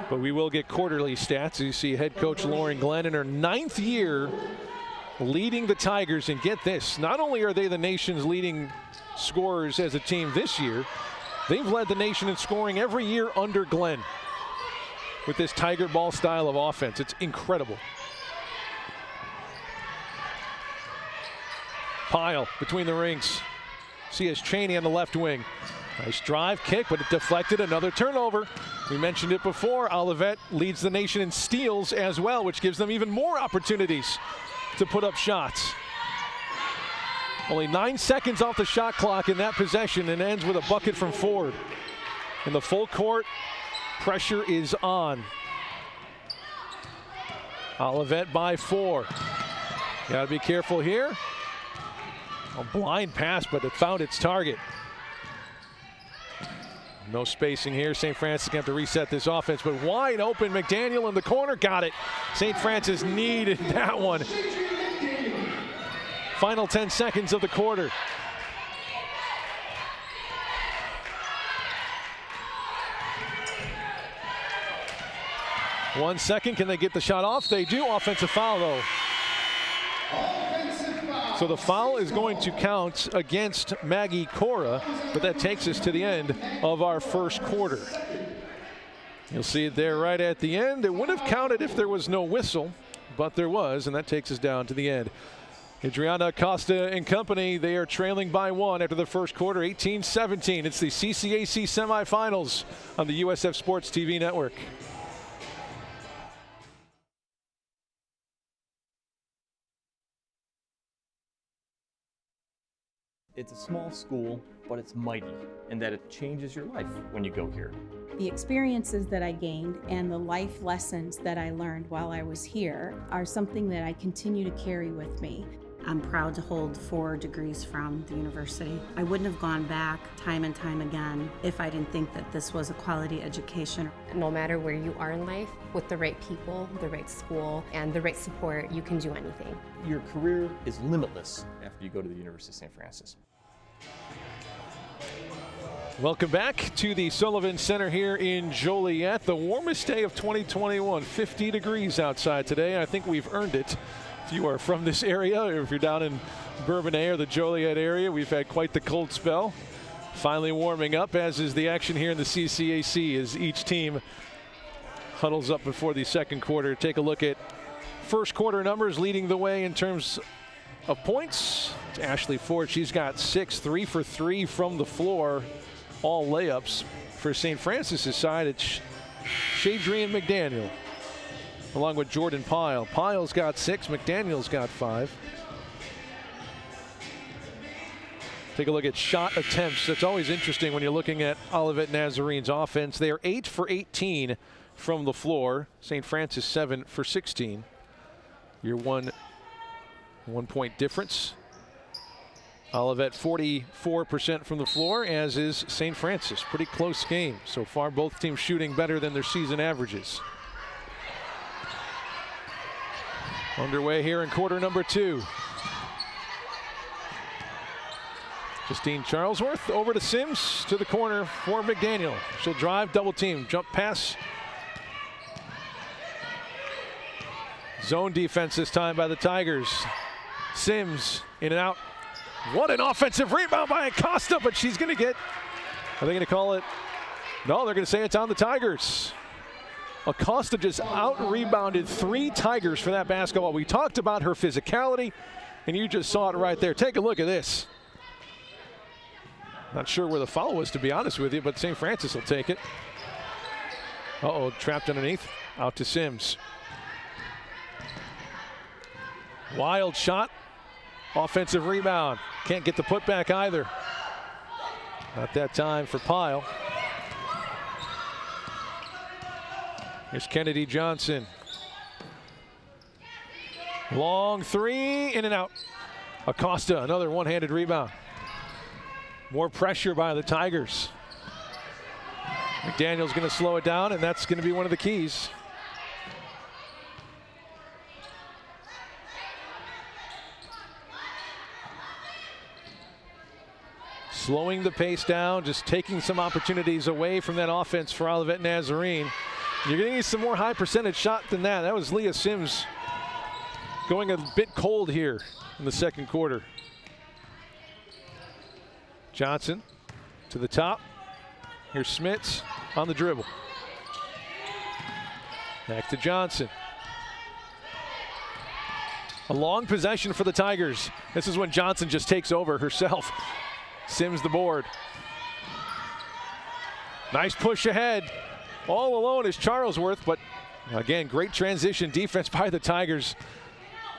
but we will get quarterly stats. You see head coach Lauren Glenn in her 9th year leading the Tigers, and get this, not only are they the nation's leading scorers as a team this year, they've led the nation in scoring every year under Glenn with this Tiger ball style of offense. It's incredible. Pyle between the rings. C.S. Cheney on the left wing. Nice drive kick, but it deflected. Another turnover. We mentioned it before. Olivet leads the nation in steals as well, which gives them even more opportunities to put up shots. Only 9 seconds off the shot clock in that possession, and ends with a bucket from Ford. In the full court, pressure is on. Olivet by 4. Got to be careful here. A blind pass, but it found its target. No spacing here. St. Francis going to have to reset this offense, but wide open. McDaniel in the corner, got it. St. Francis needed that one. Final 10 seconds of the quarter. One second, can they get the shot off? They do. Offensive foul, though. So the foul is going to count against Maggie Cora, but that takes us to the end of our first quarter. You'll see it there right at the end. It would have counted if there was no whistle, but there was, and that takes us down to the end. Adriana Acosta and company, they are trailing by 1 after the first quarter, 18-17. It's the CCAC Semifinals on the USF Sports TV network. It's a small school, but it's mighty in that it changes your life when you go here. The experiences that I gained and the life lessons that I learned while I was here are something that I continue to carry with me. I'm proud to hold 4 degrees from the university. I wouldn't have gone back time and time again if I didn't think that this was a quality education. No matter where you are in life, with the right people, the right school, and the right support, you can do anything. Your career is limitless after you go to the University of St. Francis. Welcome back to the Sullivan Center here in Joliet. The warmest day of 2021, 50 degrees outside today. I think we've earned it. If you are from this area, or if you're down in Bourbonnais or the Joliet area, we've had quite the cold spell. Finally warming up, as is the action here in the CCAC, as each team huddles up before the second quarter. Take a look at first quarter numbers. Leading the way in terms of points, it's Ashley Ford. She's got 6, 3 for 3 from the floor. All layups. For St. Francis' side, it's Shadrian McDaniel, along with Jordan Pyle. Pyle's got 6, McDaniel's got 5. Take a look at shot attempts. That's always interesting when you're looking at Olivet Nazarene's offense. They are 8 for 18 from the floor. St. Francis 7 for 16. Your one point difference. Olivet 44% from the floor, as is St. Francis. Pretty close game. So far, both teams shooting better than their season averages. Underway here in quarter number 2. Justine Charlesworth over to Sims to the corner for McDaniel. She'll drive, double team, jump pass. Zone defense this time by the Tigers. Sims in and out. What an offensive rebound by Acosta, but she's going to get, are they going to call it? No, they're going to say it's on the Tigers. Acosta just out-rebounded 3 Tigers for that basketball. We talked about her physicality, and you just saw it right there. Take a look at this. Not sure where the foul was, to be honest with you, but St. Francis will take it. Uh-oh, trapped underneath. Out to Sims. Wild shot. Offensive rebound. Can't get the putback either. Not that time for Pyle. Here's Kennedy Johnson. Long 3, in and out. Acosta, another one-handed rebound. More pressure by the Tigers. McDaniel's going to slow it down, and that's going to be one of the keys. Slowing the pace down, just taking some opportunities away from that offense for Olivet Nazarene. You're going to need some more high percentage shot than that. That was Leah Sims going a bit cold here in the second quarter. Johnson to the top. Here's Smits on the dribble. Back to Johnson. A long possession for the Tigers. This is when Johnson just takes over herself. Sims the board. Nice push ahead. All alone is Charlesworth, but again, great transition defense by the Tigers.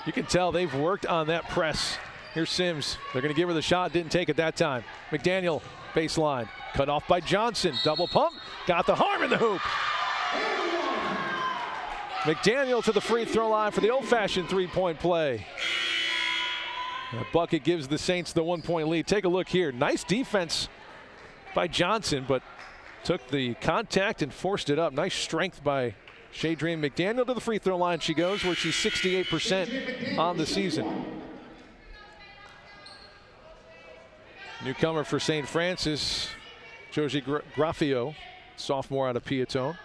You can tell they've worked on that press. Here's Sims. They're going to give her the shot. Didn't take it that time. McDaniel, baseline. Cut off by Johnson. Double pump. Got the harm in the hoop. McDaniel to the free throw line for the old-fashioned three-point play. That bucket gives the Saints the 1-point lead. Take a look here. Nice defense by Johnson, but took the contact and forced it up. Nice strength by Shadreen McDaniel. To the free throw line she goes, where she's 68% on the season. Newcomer for St. Francis, Josie Graffio, sophomore out of Piatone.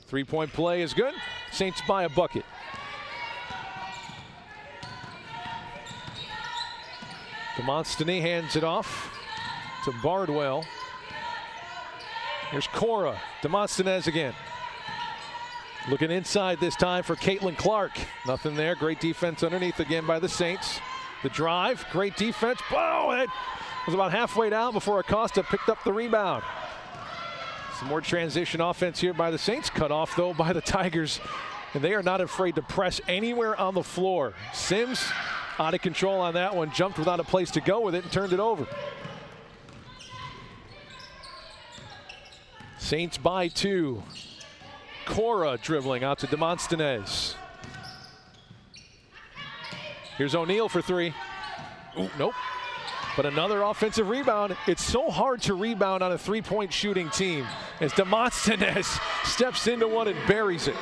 Three-point play is good. Saints by a bucket. Demosthenes hands it off to Bardwell. Here's Cora. Demosthenes again. Looking inside this time for Caitlin Clark. Nothing there. Great defense underneath again by the Saints. The drive, great defense. Oh, it was about halfway down before Acosta picked up the rebound. Some more transition offense here by the Saints. Cut off, though, by the Tigers. And they are not afraid to press anywhere on the floor. Sims out of control on that one. Jumped without a place to go with it and turned it over. Saints by 2. Cora dribbling out to Demosthenes. Here's O'Neal for 3. Ooh, nope. But another offensive rebound. It's so hard to rebound on a three-point shooting team as Demosthenes steps into one and buries it.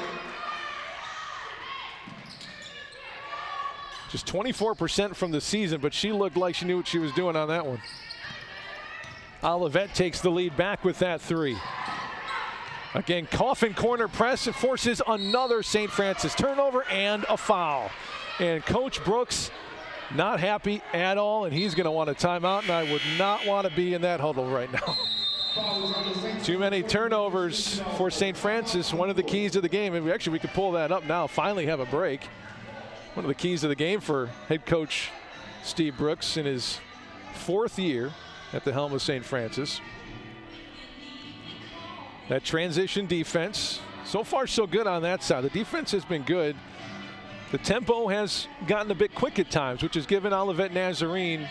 Just 24% from the season, but she looked like she knew what she was doing on that one. Olivet takes the lead back with that 3. Again, coffin corner press. It forces another St. Francis turnover and a foul. And Coach Brooks not happy at all, and he's going to want a timeout, and I would not want to be in that huddle right now. Too many turnovers for St. Francis. One of the keys to the game, and we could pull that up now, finally have a break. One of the keys to the game for head coach Steve Brooks in his 4th year at the helm of St. Francis. That transition defense, so far so good on that side. The defense has been good. The tempo has gotten a bit quick at times, which has given Olivet Nazarene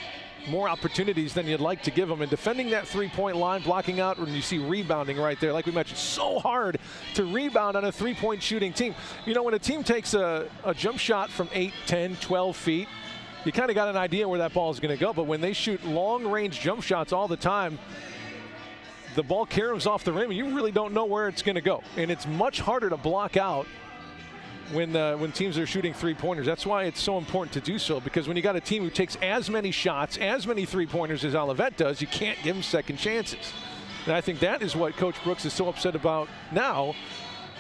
more opportunities than you'd like to give them. And defending that three-point line, blocking out when you see rebounding right there. Like we mentioned, so hard to rebound on a three-point shooting team. You know, when a team takes a jump shot from 8, 10, 12 feet, you kind of got an idea where that ball is going to go. But when they shoot long-range jump shots all the time, the ball caroms off the rim, and you really don't know where it's going to go. And it's much harder to block out when teams are shooting three-pointers. That's why it's so important to do so, because when you got a team who takes as many shots, as many three-pointers as Olivet does, you can't give them second chances. And I think that is what Coach Brooks is so upset about now.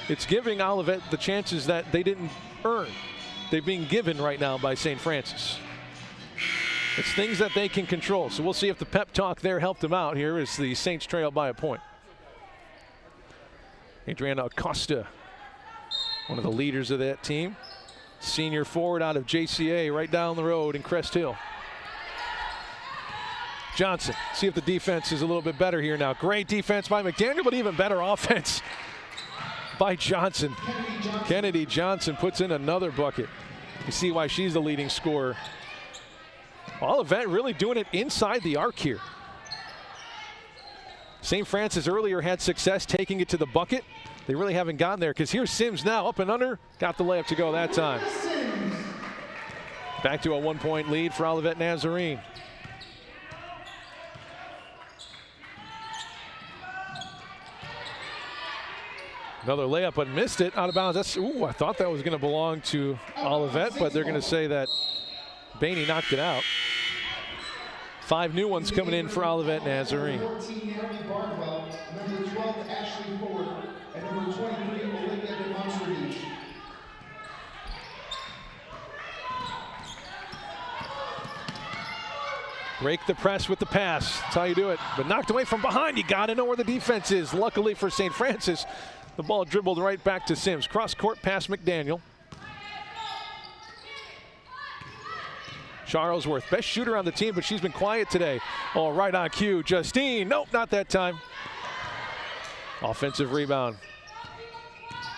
It's giving Olivet the chances that they didn't earn. They're being given right now by St. Francis. It's things that they can control. So we'll see if the pep talk there helped them out here as the Saints trail by a point. Adriana Acosta, one of the leaders of that team. Senior forward out of JCA right down the road in Crest Hill. Johnson, see if the defense is a little bit better here now. Great defense by McDaniel, but even better offense by Johnson. Kennedy Johnson puts in another bucket. You see why she's the leading scorer. Olivet really doing it inside the arc here. St. Francis earlier had success taking it to the bucket. They really haven't gotten there because here's Sims now up and under. Got the layup to go that time. Back to a 1-point lead for Olivet Nazarene. Another layup, but missed it out of bounds. I thought that was going to belong to Olivet, but they're going to say that Bainey knocked it out. 5 new ones coming in for Olivet Nazarene. Number 14, Bardwell. Number 12, Ashley Ford. And number 23, Olivia Demonstrative. Break the press with the pass. That's how you do it. But knocked away from behind. You got to know where the defense is. Luckily for St. Francis, the ball dribbled right back to Sims. Cross-court pass McDaniel. Charlesworth, best shooter on the team, but she's been quiet today. Oh, right on cue. Justine, nope, not that time. Offensive rebound.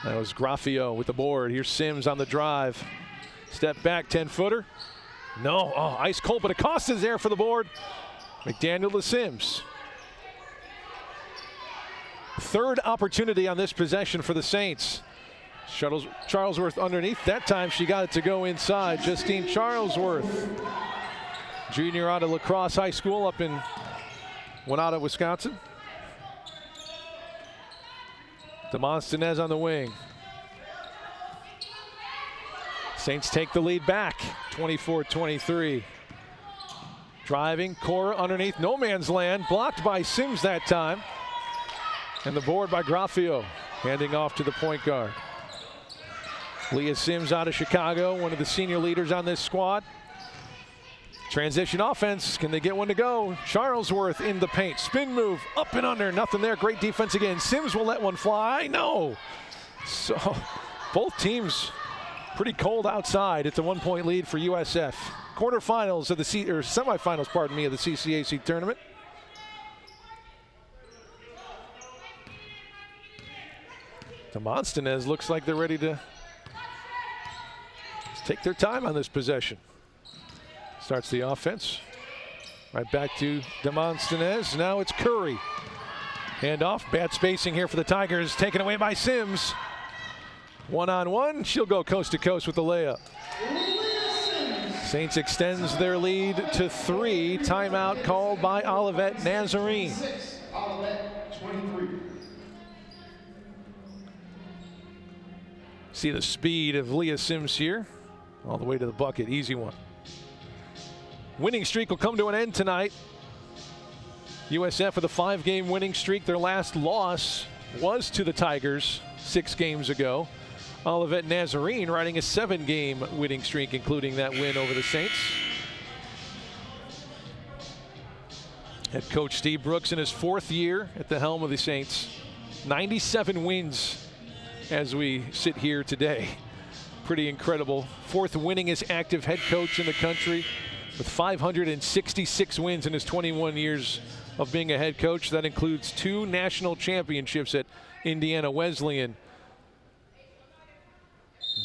That was Graffio with the board. Here's Sims on the drive. Step back, 10-footer. No, oh, ice cold, but Acosta's there for the board. McDaniel to Sims. Third opportunity on this possession for the Saints. Charlesworth underneath. That time she got it to go inside. Justine Charlesworth, junior out of La Crosse High School up in Winona, Wisconsin. Demosthenes on the wing. Saints take the lead back, 24-23. Driving, Cora underneath, no man's land, blocked by Sims that time. And the board by Graffio, handing off to the point guard. Leah Sims out of Chicago, one of the senior leaders on this squad. Transition offense, can they get one to go? Charlesworth in the paint, spin move, up and under, nothing there, great defense again. Sims will let one fly, no. So both teams pretty cold outside. It's a 1-point lead for USF. Quarterfinals of the semifinals, pardon me, of the CCAC tournament. Demosthenes looks like they're ready to take their time on this possession. Starts the offense. Right back to Demosthenes. Now it's Curry. Handoff. Bad spacing here for the Tigers. Taken away by Sims. One-on-one. She'll go coast to coast with the layup. Saints extends their lead to 3. Timeout called by Olivet Nazarene. Olivet 23. See the speed of Leah Sims here. All the way to the bucket. Easy one. Winning streak will come to an end tonight. USF with a 5-game winning streak. Their last loss was to the Tigers 6 games ago. Olivet Nazarene riding a 7-game winning streak, including that win over the Saints. Head coach Steve Brooks in his 4th year at the helm of the Saints. 97 wins as we sit here today. Pretty incredible. 4th winningest active head coach in the country with 566 wins in his 21 years of being a head coach. That includes 2 national championships at Indiana Wesleyan.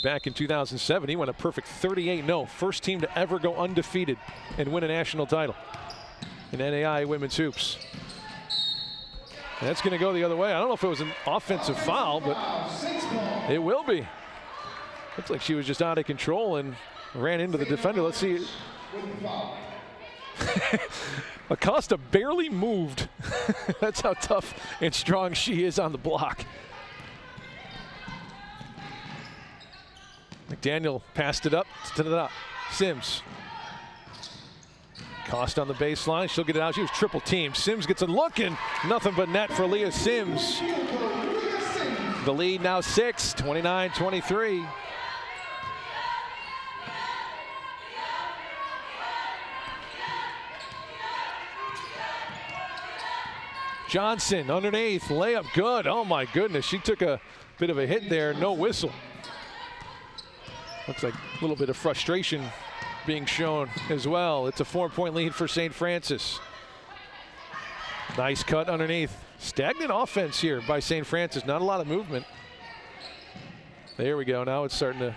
Back in 2007, he went a perfect 38-0. First team to ever go undefeated and win a national title in NAIA women's hoops. And that's going to go the other way. I don't know if it was an offensive foul, but it will be. Looks like she was just out of control and ran into the defender. Let's see. Acosta barely moved. That's how tough and strong she is on the block. McDaniel passed it up to the top. Sims. Cost on the baseline. She'll get it out. She was triple teamed. Sims gets a look and nothing but net for Leah Sims. The lead now 6, 29-23. Johnson underneath, layup good. Oh my goodness, she took a bit of a hit there, no whistle. Looks like a little bit of frustration being shown as well. It's a 4-point lead for St. Francis. Nice cut underneath. Stagnant offense here by St. Francis, not a lot of movement. There we go, now it's starting to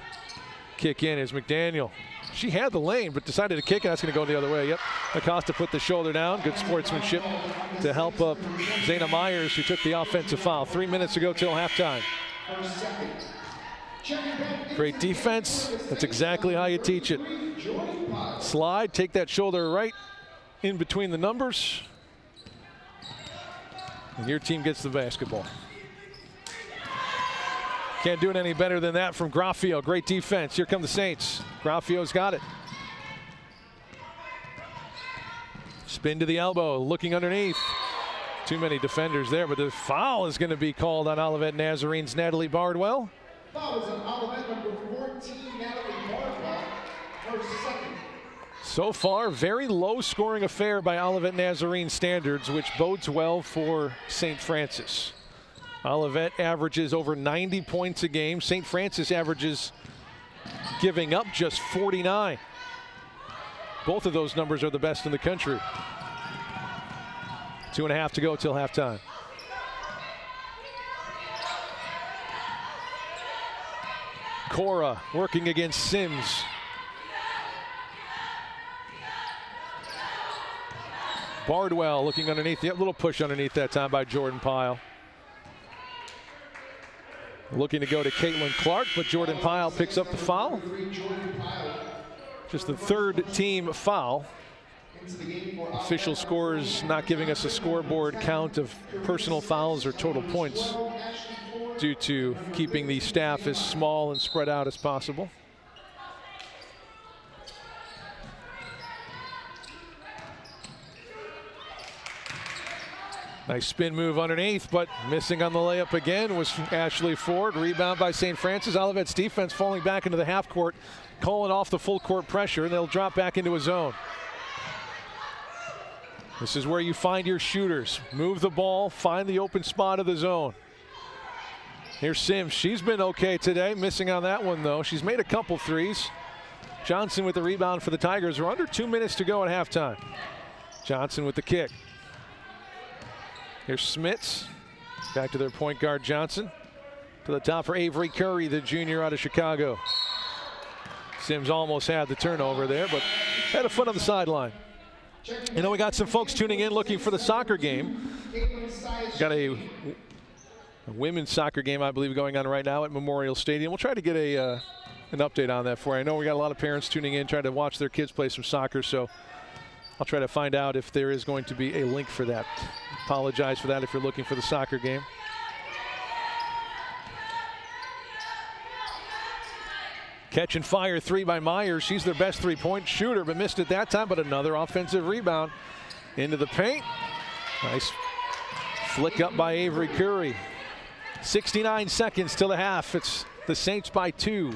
kick in as McDaniel. She had the lane, but decided to kick it. That's going to go the other way. Yep. Acosta put the shoulder down. Good sportsmanship to help up Zayna Myers, who took the offensive foul. 3 minutes to go till halftime. Great defense. That's exactly how you teach it. Slide, take that shoulder right in between the numbers, and your team gets the basketball. Can't do it any better than that from Graffio. Great defense. Here come the Saints. Graffio's got it. Spin to the elbow, looking underneath. Too many defenders there, but the foul is going to be called on Olivet Nazarene's Natalie Bardwell. Foul is on Olivet number 14, Natalie Bardwell, her second. So far, very low scoring affair by Olivet Nazarene standards, which bodes well for St. Francis. Olivet averages over 90 points a game. St. Francis averages giving up just 49. Both of those numbers are the best in the country. 2.5 to go till halftime. Cora working against Sims. Bardwell looking underneath. Yep, little push underneath that time by Jordan Pyle. Looking to go to Caitlin Clark, but Jordan Pyle picks up the foul. Just the third team foul. Official scores not giving us a scoreboard count of personal fouls or total points due to keeping the staff as small and spread out as possible. Nice spin move underneath, but missing on the layup again was Ashley Ford. Rebound by St. Francis. Olivet's defense falling back into the half court, calling off the full court pressure, and they'll drop back into a zone. This is where you find your shooters. Move the ball, find the open spot of the zone. Here's Sims. She's been okay today. Missing on that one, though. She's made a couple threes. Johnson with the rebound for the Tigers. We're under 2 minutes to go at halftime. Johnson with the kick. Here's Smits. Back to their point guard, Johnson. To the top for Avery Curry, the junior out of Chicago. Sims almost had the turnover there, but had a foot on the sideline. You know, we got some folks tuning in looking for the soccer game. Got a women's soccer game, I believe, going on right now at Memorial Stadium. We'll try to get an update on that for you. I know we got a lot of parents tuning in, trying to watch their kids play some soccer, so I'll try to find out if there is going to be a link for that. Apologize for that if you're looking for the soccer game. Catch and fire three by Myers. She's their best three-point shooter, but missed it that time. But another offensive rebound into the paint. Nice flick up by Avery Curry. 69 seconds till the half. It's the Saints by 2.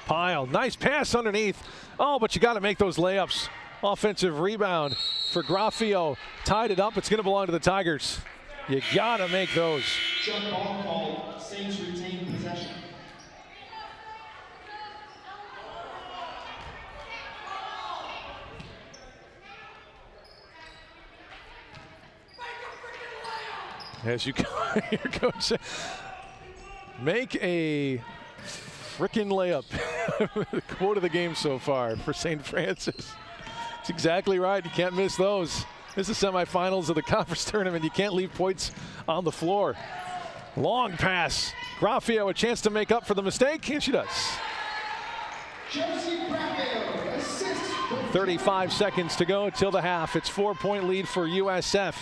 Pyle, nice pass underneath. Oh, but you got to make those layups. Offensive rebound for Graffio. Tied it up. It's going to belong to the Tigers. You got to make those. Jump ball called. Saints retain possession. As you go, here goes. Make a frickin' layup. The quote of the game so far for St. Francis. It's exactly right. You can't miss those. This is the semifinals of the conference tournament. You can't leave points on the floor. Long pass. Graffio, a chance to make up for the mistake, and she does. 35 seconds to go till the half. It's 4-point lead for USF.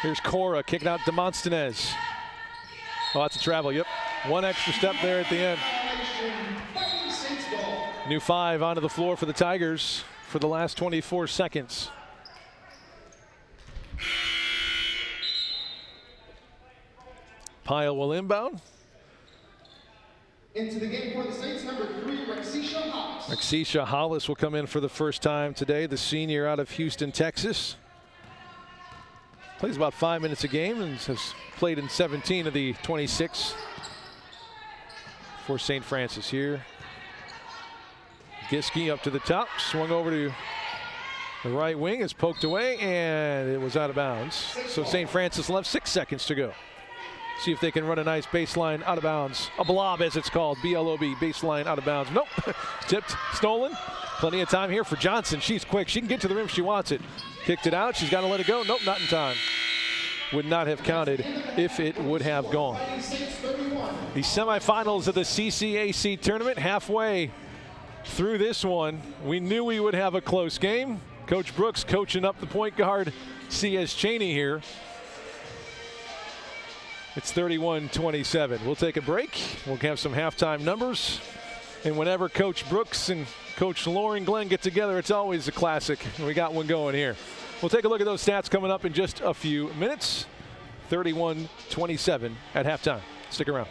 Here's Cora kicking out Demosthenes. Oh, that's a travel. Yep. One extra step there at the end. New 5 onto the floor for the Tigers for the last 24 seconds. Pyle will inbound. Into the game for the Saints, number 3, Rexisha Hollis. Rexisha Hollis will come in for the first time today, the senior out of Houston, Texas. Plays about 5 minutes a game and has played in 17 of the 26 for St. Francis here. Giske up to the top, swung over to the right wing, is poked away, and it was out of bounds. So St. Francis left 6 seconds to go. See if they can run a nice baseline out of bounds. A blob, as it's called, B-L-O-B, baseline out of bounds. Nope, tipped, stolen. Plenty of time here for Johnson. She's quick, she can get to the rim if she wants it. Kicked it out, she's got to let it go. Nope, not in time. Would not have counted if it would have gone. The semifinals of the CCAC tournament, halfway through this one. We knew we would have a close game. Coach Brooks coaching up the point guard, C.S. Cheney here. It's 31-27. We'll take a break. We'll have some halftime numbers. And whenever Coach Brooks and Coach Lauren Glenn get together, it's always a classic. We got one going here. We'll take a look at those stats coming up in just a few minutes. 31-27 at halftime. Stick around.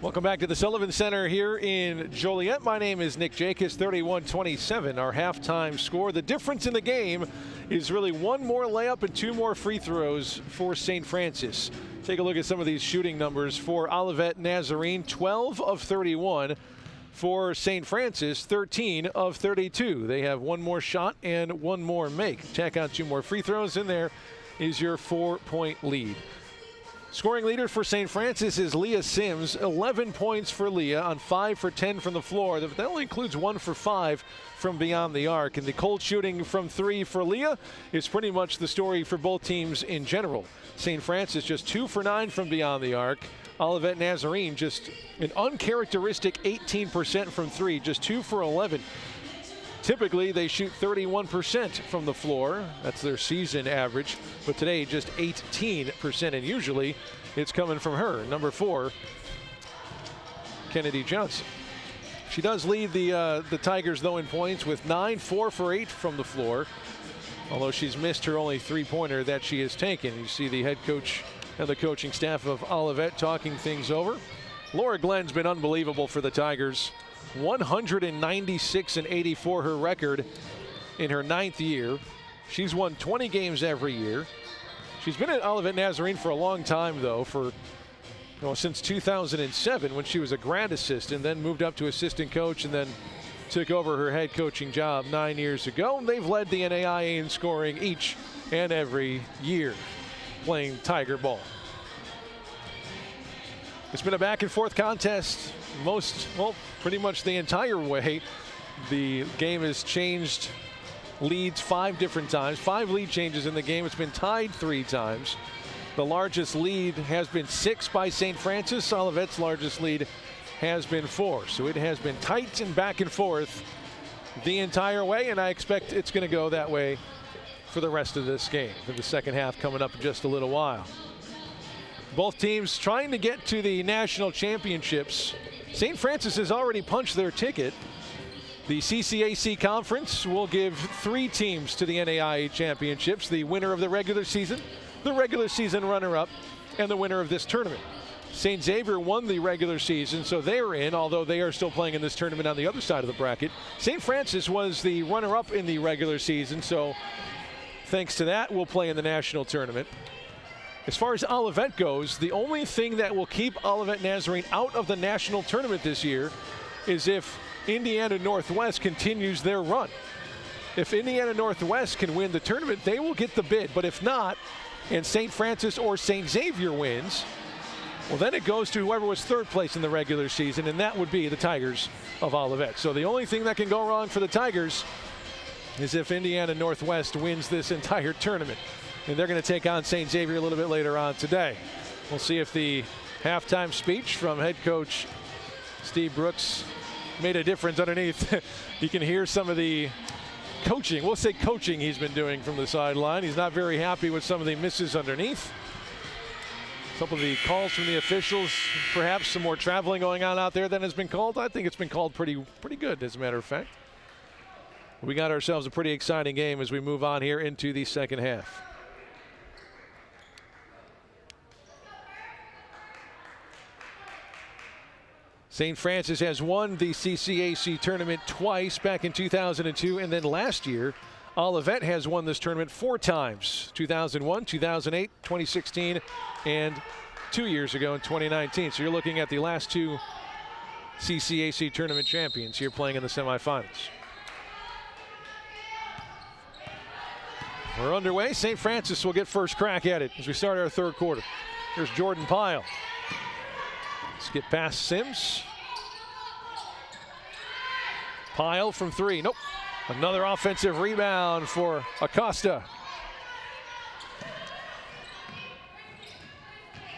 Welcome back to the Sullivan Center here in Joliet. My name is Nick Jacobs, 31-27, our halftime score. The difference in the game is really one more layup and two more free throws for St. Francis. Take a look at some of these shooting numbers for Olivet Nazarene. 12 of 31. For St. Francis, 13 of 32. They have one more shot and one more make. Tack on two more free throws, and there is your 4-point lead. Scoring leader for St. Francis is Leah Sims. 11 points for Leah on 5 for 10 from the floor. That only includes 1 for 5 from beyond the arc. And the cold shooting from 3 for Leah is pretty much the story for both teams in general. St. Francis just 2 for 9 from beyond the arc. Olivet Nazarene just an uncharacteristic 18% from 3, just 2 for 11. Typically, they shoot 31% from the floor. That's their season average. But today, just 18%. And usually, it's coming from her, number 4, Kennedy Johnson. She does lead the Tigers, though, in points with 9, 4 for 8 from the floor. Although she's missed her only three-pointer that she has taken. You see the head coach and the coaching staff of Olivet talking things over. Laura Glenn's been unbelievable for the Tigers. 196-84 her record in her 9th year. She's won 20 games every year. She's been at Olivet Nazarene for a long time, though, since 2007 when she was a grad assistant, then moved up to assistant coach and then took over her head coaching job 9 years ago. And they've led the NAIA in scoring each and every year playing Tiger ball. It's been a back and forth contest pretty much the entire way. The game has changed leads 5 different times, 5 lead changes in the game. It's been tied 3 times. The largest lead has been 6 by St. Francis. Olivet's largest lead has been 4. So it has been tight and back and forth the entire way, and I expect it's going to go that way for the rest of this game, for the second half coming up in just a little while. Both teams trying to get to the national championships. St. Francis has already punched their ticket. The CCAC conference will give 3 teams to the NAIA championships: the winner of the regular season, the regular season runner-up, and the winner of this tournament. St. Xavier won the regular season, so they're in, although they are still playing in this tournament on the other side of the bracket. St. Francis was the runner-up in the regular season, so thanks to that, we'll play in the national tournament. As far as Olivet goes, the only thing that will keep Olivet Nazarene out of the national tournament this year is if Indiana Northwest continues their run. If Indiana Northwest can win the tournament, they will get the bid. But if not, and St. Francis or St. Xavier wins, well, then it goes to whoever was 3rd place in the regular season, and that would be the Tigers of Olivet. So the only thing that can go wrong for the Tigers is if Indiana Northwest wins this entire tournament. And they're going to take on St. Xavier a little bit later on today. We'll see if the halftime speech from head coach Steve Brooks made a difference underneath. You can hear some of the coaching, we'll say coaching, he's been doing from the sideline. He's not very happy with some of the misses underneath. Some of the calls from the officials, perhaps some more traveling going on out there than has been called. I think it's been called pretty good, as a matter of fact. We got ourselves a pretty exciting game as we move on here into the second half. St. Francis has won the CCAC tournament twice, back in 2002, and then last year, Olivet has won this tournament 4 times, 2001, 2008, 2016, and 2 years ago in 2019. So you're looking at the last 2 CCAC tournament champions here playing in the semifinals. We're underway. St. Francis will get first crack at it as we start our 3rd quarter. Here's Jordan Pyle. Let's get past Sims. Pyle from 3. Nope. Another offensive rebound for Acosta.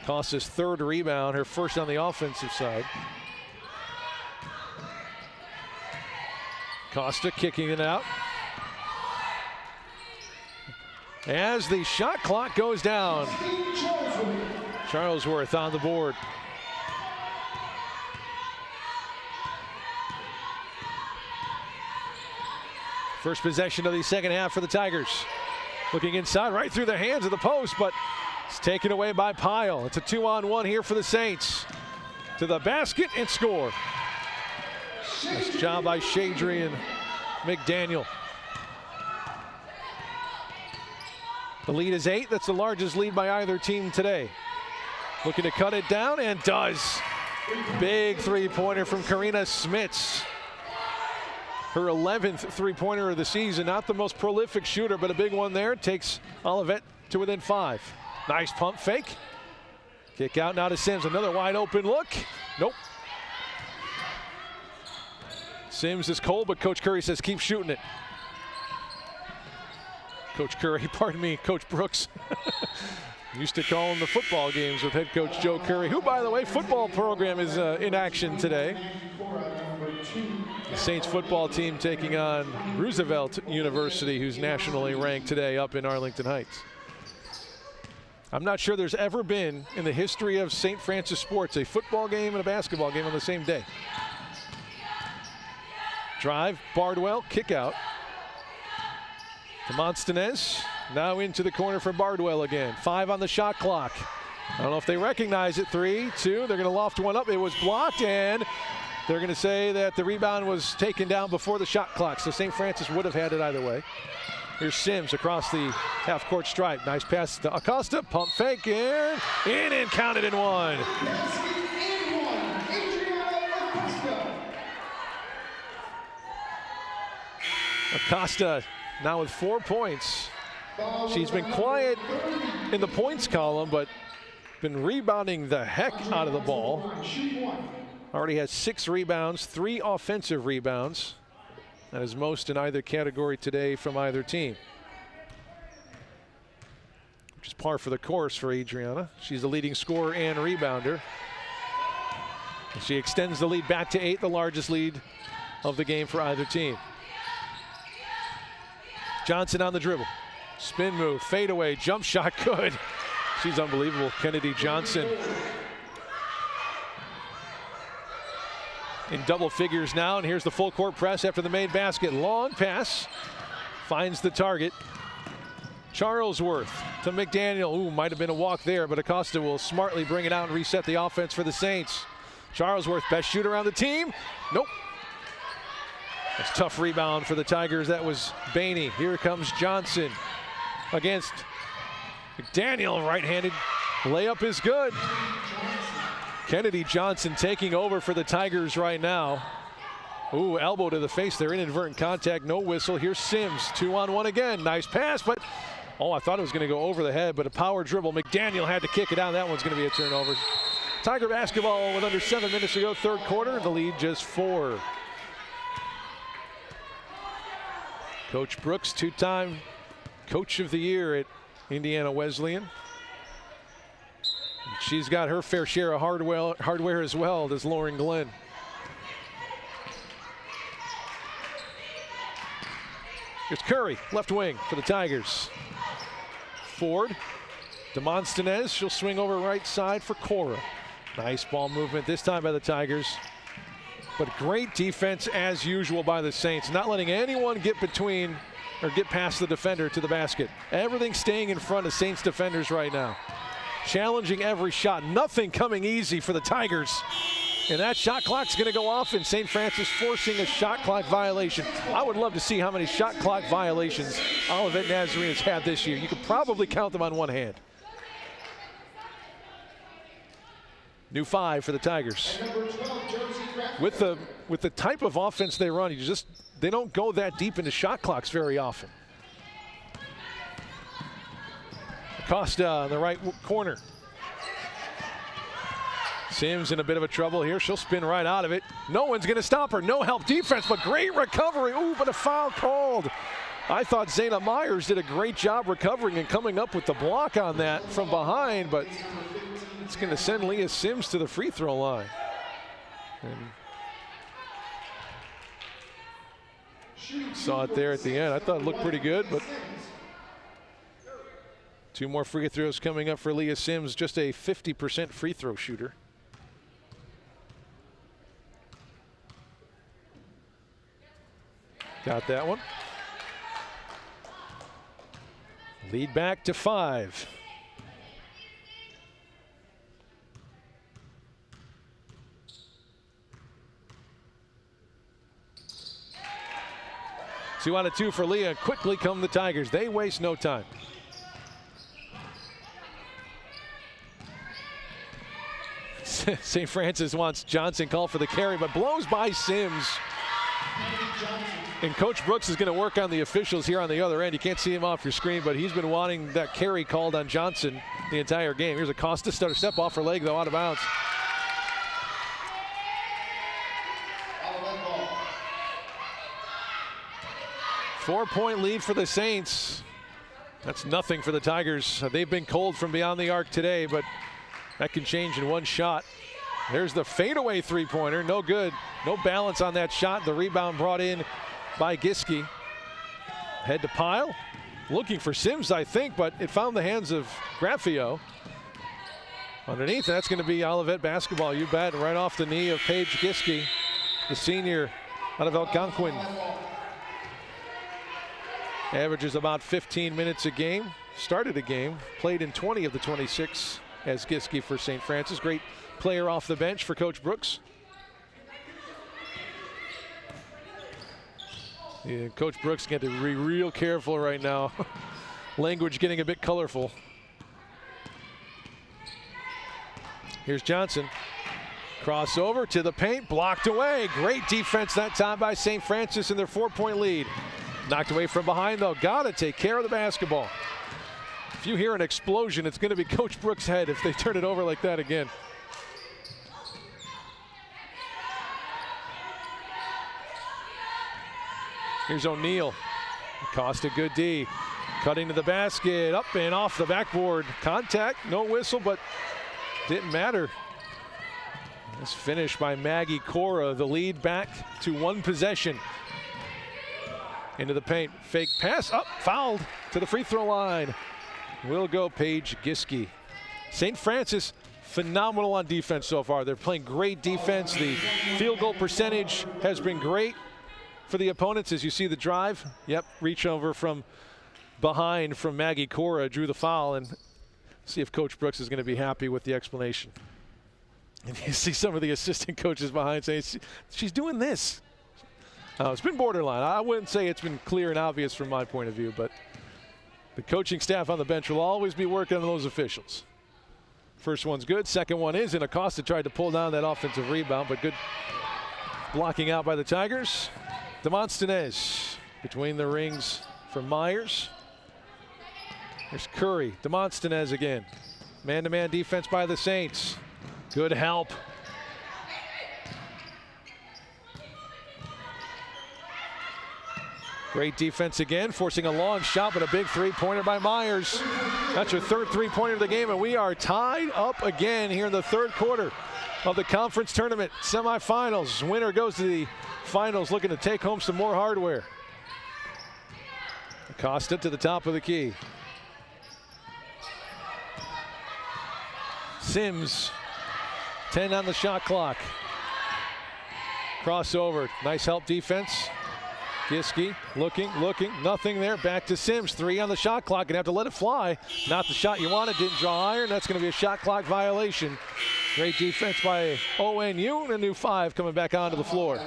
Acosta's 3rd rebound, her first on the offensive side. Acosta kicking it out. As the shot clock goes down, Charlesworth on the board. First possession of the second half for the Tigers. Looking inside, right through the hands of the post, but it's taken away by Pyle. It's a 2-on-1 here for the Saints. to the basket and score. Nice job by Shadrian McDaniel. The lead is 8. That's the largest lead by either team today. Looking to cut it down and does. Big three-pointer from Karina Smits. Her 11th three-pointer of the season. Not the most prolific shooter, but a big one there. Takes Olivet to within 5. Nice pump fake. Kick out now to Sims. Another wide open look. Nope. Sims is cold, but Coach Curry says keep shooting it. Coach Curry, pardon me, Coach Brooks. Used to call him the football games with head coach Joe Curry, who, by the way, football program is in action today. The Saints football team taking on Roosevelt University, who's nationally ranked today up in Arlington Heights. I'm not sure there's ever been in the history of St. Francis sports a football game and a basketball game on the same day. Drive, Bardwell, kick out. Demosthenes now into the corner for Bardwell again. 5 on the shot clock. I don't know if they recognize it. 3, 2, they're going to loft one up. It was blocked, and they're going to say that the rebound was taken down before the shot clock, so St. Francis would have had it either way. Here's Sims across the half-court stripe. Nice pass to Acosta, pump fake, and in and counted in 1. Acosta now with 4 points. She's been quiet in the points column, but been rebounding the heck out of the ball. Already has 6 rebounds, 3 offensive rebounds. That is most in either category today from either team, which is par for the course for Adriana. She's the leading scorer and rebounder. And she extends the lead back to 8, the largest lead of the game for either team. Johnson on the dribble. Spin move, fade away, jump shot, good. She's unbelievable, Kennedy Johnson. In double figures now, and here's the full court press after the made basket. Long pass, finds the target. Charlesworth to McDaniel. Ooh, might have been a walk there, but Acosta will smartly bring it out and reset the offense for the Saints. Charlesworth, best shooter on the team. Nope. That's a tough rebound for the Tigers. That was Bainey. Here comes Johnson against McDaniel, right-handed. Layup is good. Kennedy Johnson taking over for the Tigers right now. Ooh, elbow to the face there, inadvertent contact, no whistle. Here's Sims, 2-on-1 again. Nice pass, but oh, I thought it was going to go over the head, but a power dribble. McDaniel had to kick it out. That one's going to be a turnover. Tiger basketball with under 7 minutes to go, third quarter. The lead just 4. Coach Brooks, 2-time Coach of the Year at Indiana Wesleyan. She's got her fair share of hardware as well, does Lauren Glenn. Here's Curry, left wing for the Tigers. Ford, Demosthenes, she'll swing over right side for Cora. Nice ball movement this time by the Tigers. But great defense as usual by the Saints, not letting anyone get between or get past the defender to the basket. Everything staying in front of Saints defenders right now. Challenging every shot, nothing coming easy for the Tigers. And that shot clock's going to go off, and St. Francis forcing a shot clock violation. I would love to see how many shot clock violations Olivet Nazarene has had this year. You could probably count them on one hand. New 5 for the Tigers. With the type of offense they run, they don't go that deep into shot clocks very often. Acosta in the right corner. Sims in a bit of a trouble here. She'll spin right out of it. No one's going to stop her. No help defense, but great recovery. Ooh, but a foul called. I thought Zayna Myers did a great job recovering and coming up with the block on that from behind, but it's going to send Leah Sims to the free throw line. And saw it there at the end. I thought it looked pretty good, but 2 more free throws coming up for Leah Sims, just a 50% free throw shooter. Got that one. Lead back to 5. 2 out of 2 for Leah. Quickly come the Tigers. They waste no time. St. Francis wants Johnson called for the carry, but blows by Sims. And Coach Brooks is going to work on the officials here on the other end. You can't see him off your screen, but he's been wanting that carry called on Johnson the entire game. Here's a Costa step off her leg, though, out of bounds. Four-point lead for the Saints. That's nothing for the Tigers. They've been cold from beyond the arc today, but that can change in one shot. There's the fadeaway three-pointer. No good. No balance on that shot. The rebound brought in by Giske. Head to Pyle. Looking for Sims, I think, but it found the hands of Graffio. Underneath, that's going to be Olivet basketball. You bet. Right off the knee of Paige Giske, the senior out of Algonquin. Averages about 15 minutes a game. Started a game. Played in 20 of the 26 as Giske for St. Francis. Great player off the bench for Coach Brooks. Yeah, Coach Brooks got to be real careful right now. Language getting a bit colorful. Here's Johnson. Crossover to the paint, blocked away. Great defense that time by St. Francis in their 4-point lead. Knocked away from behind, though. Gotta take care of the basketball. If you hear an explosion, it's going to be Coach Brooks' head if they turn it over like that again. Here's O'Neal. Costa, good D. Cutting to the basket, up and off the backboard. Contact, no whistle, but didn't matter. This finish by Maggie Cora, the lead back to one possession. Into the paint, fake pass, up, fouled to the free throw line. Will go Paige Giske. St. Francis, phenomenal on defense so far. They're playing great defense. The field goal percentage has been great for the opponents as you see the drive. Yep, reach over from behind from Maggie Cora, drew the foul, and see if Coach Brooks is going to be happy with the explanation. And you see some of the assistant coaches behind saying, she's doing this. It's been borderline. I wouldn't say it's been clear and obvious from my point of view, but the coaching staff on the bench will always be working on those officials. First one's good, second one is, and Acosta tried to pull down that offensive rebound, but good blocking out by the Tigers. Demosthenes between the rings for Myers. There's Curry, Demosthenes again. Man-to-man defense by the Saints. Good help. Great defense again, forcing a long shot, but a big three-pointer by Myers. That's your third three-pointer of the game, and we are tied up again here in the third quarter of the conference tournament semifinals. Winner goes to the finals, looking to take home some more hardware. Acosta to the top of the key. Sims, 10 on the shot clock. Crossover, nice help defense. Giske looking, nothing there. Back to Sims, 3 on the shot clock. Gonna have to let it fly. Not the shot you wanted, didn't draw iron. That's gonna be a shot clock violation. Great defense by ONU, and a new 5 coming back onto the floor.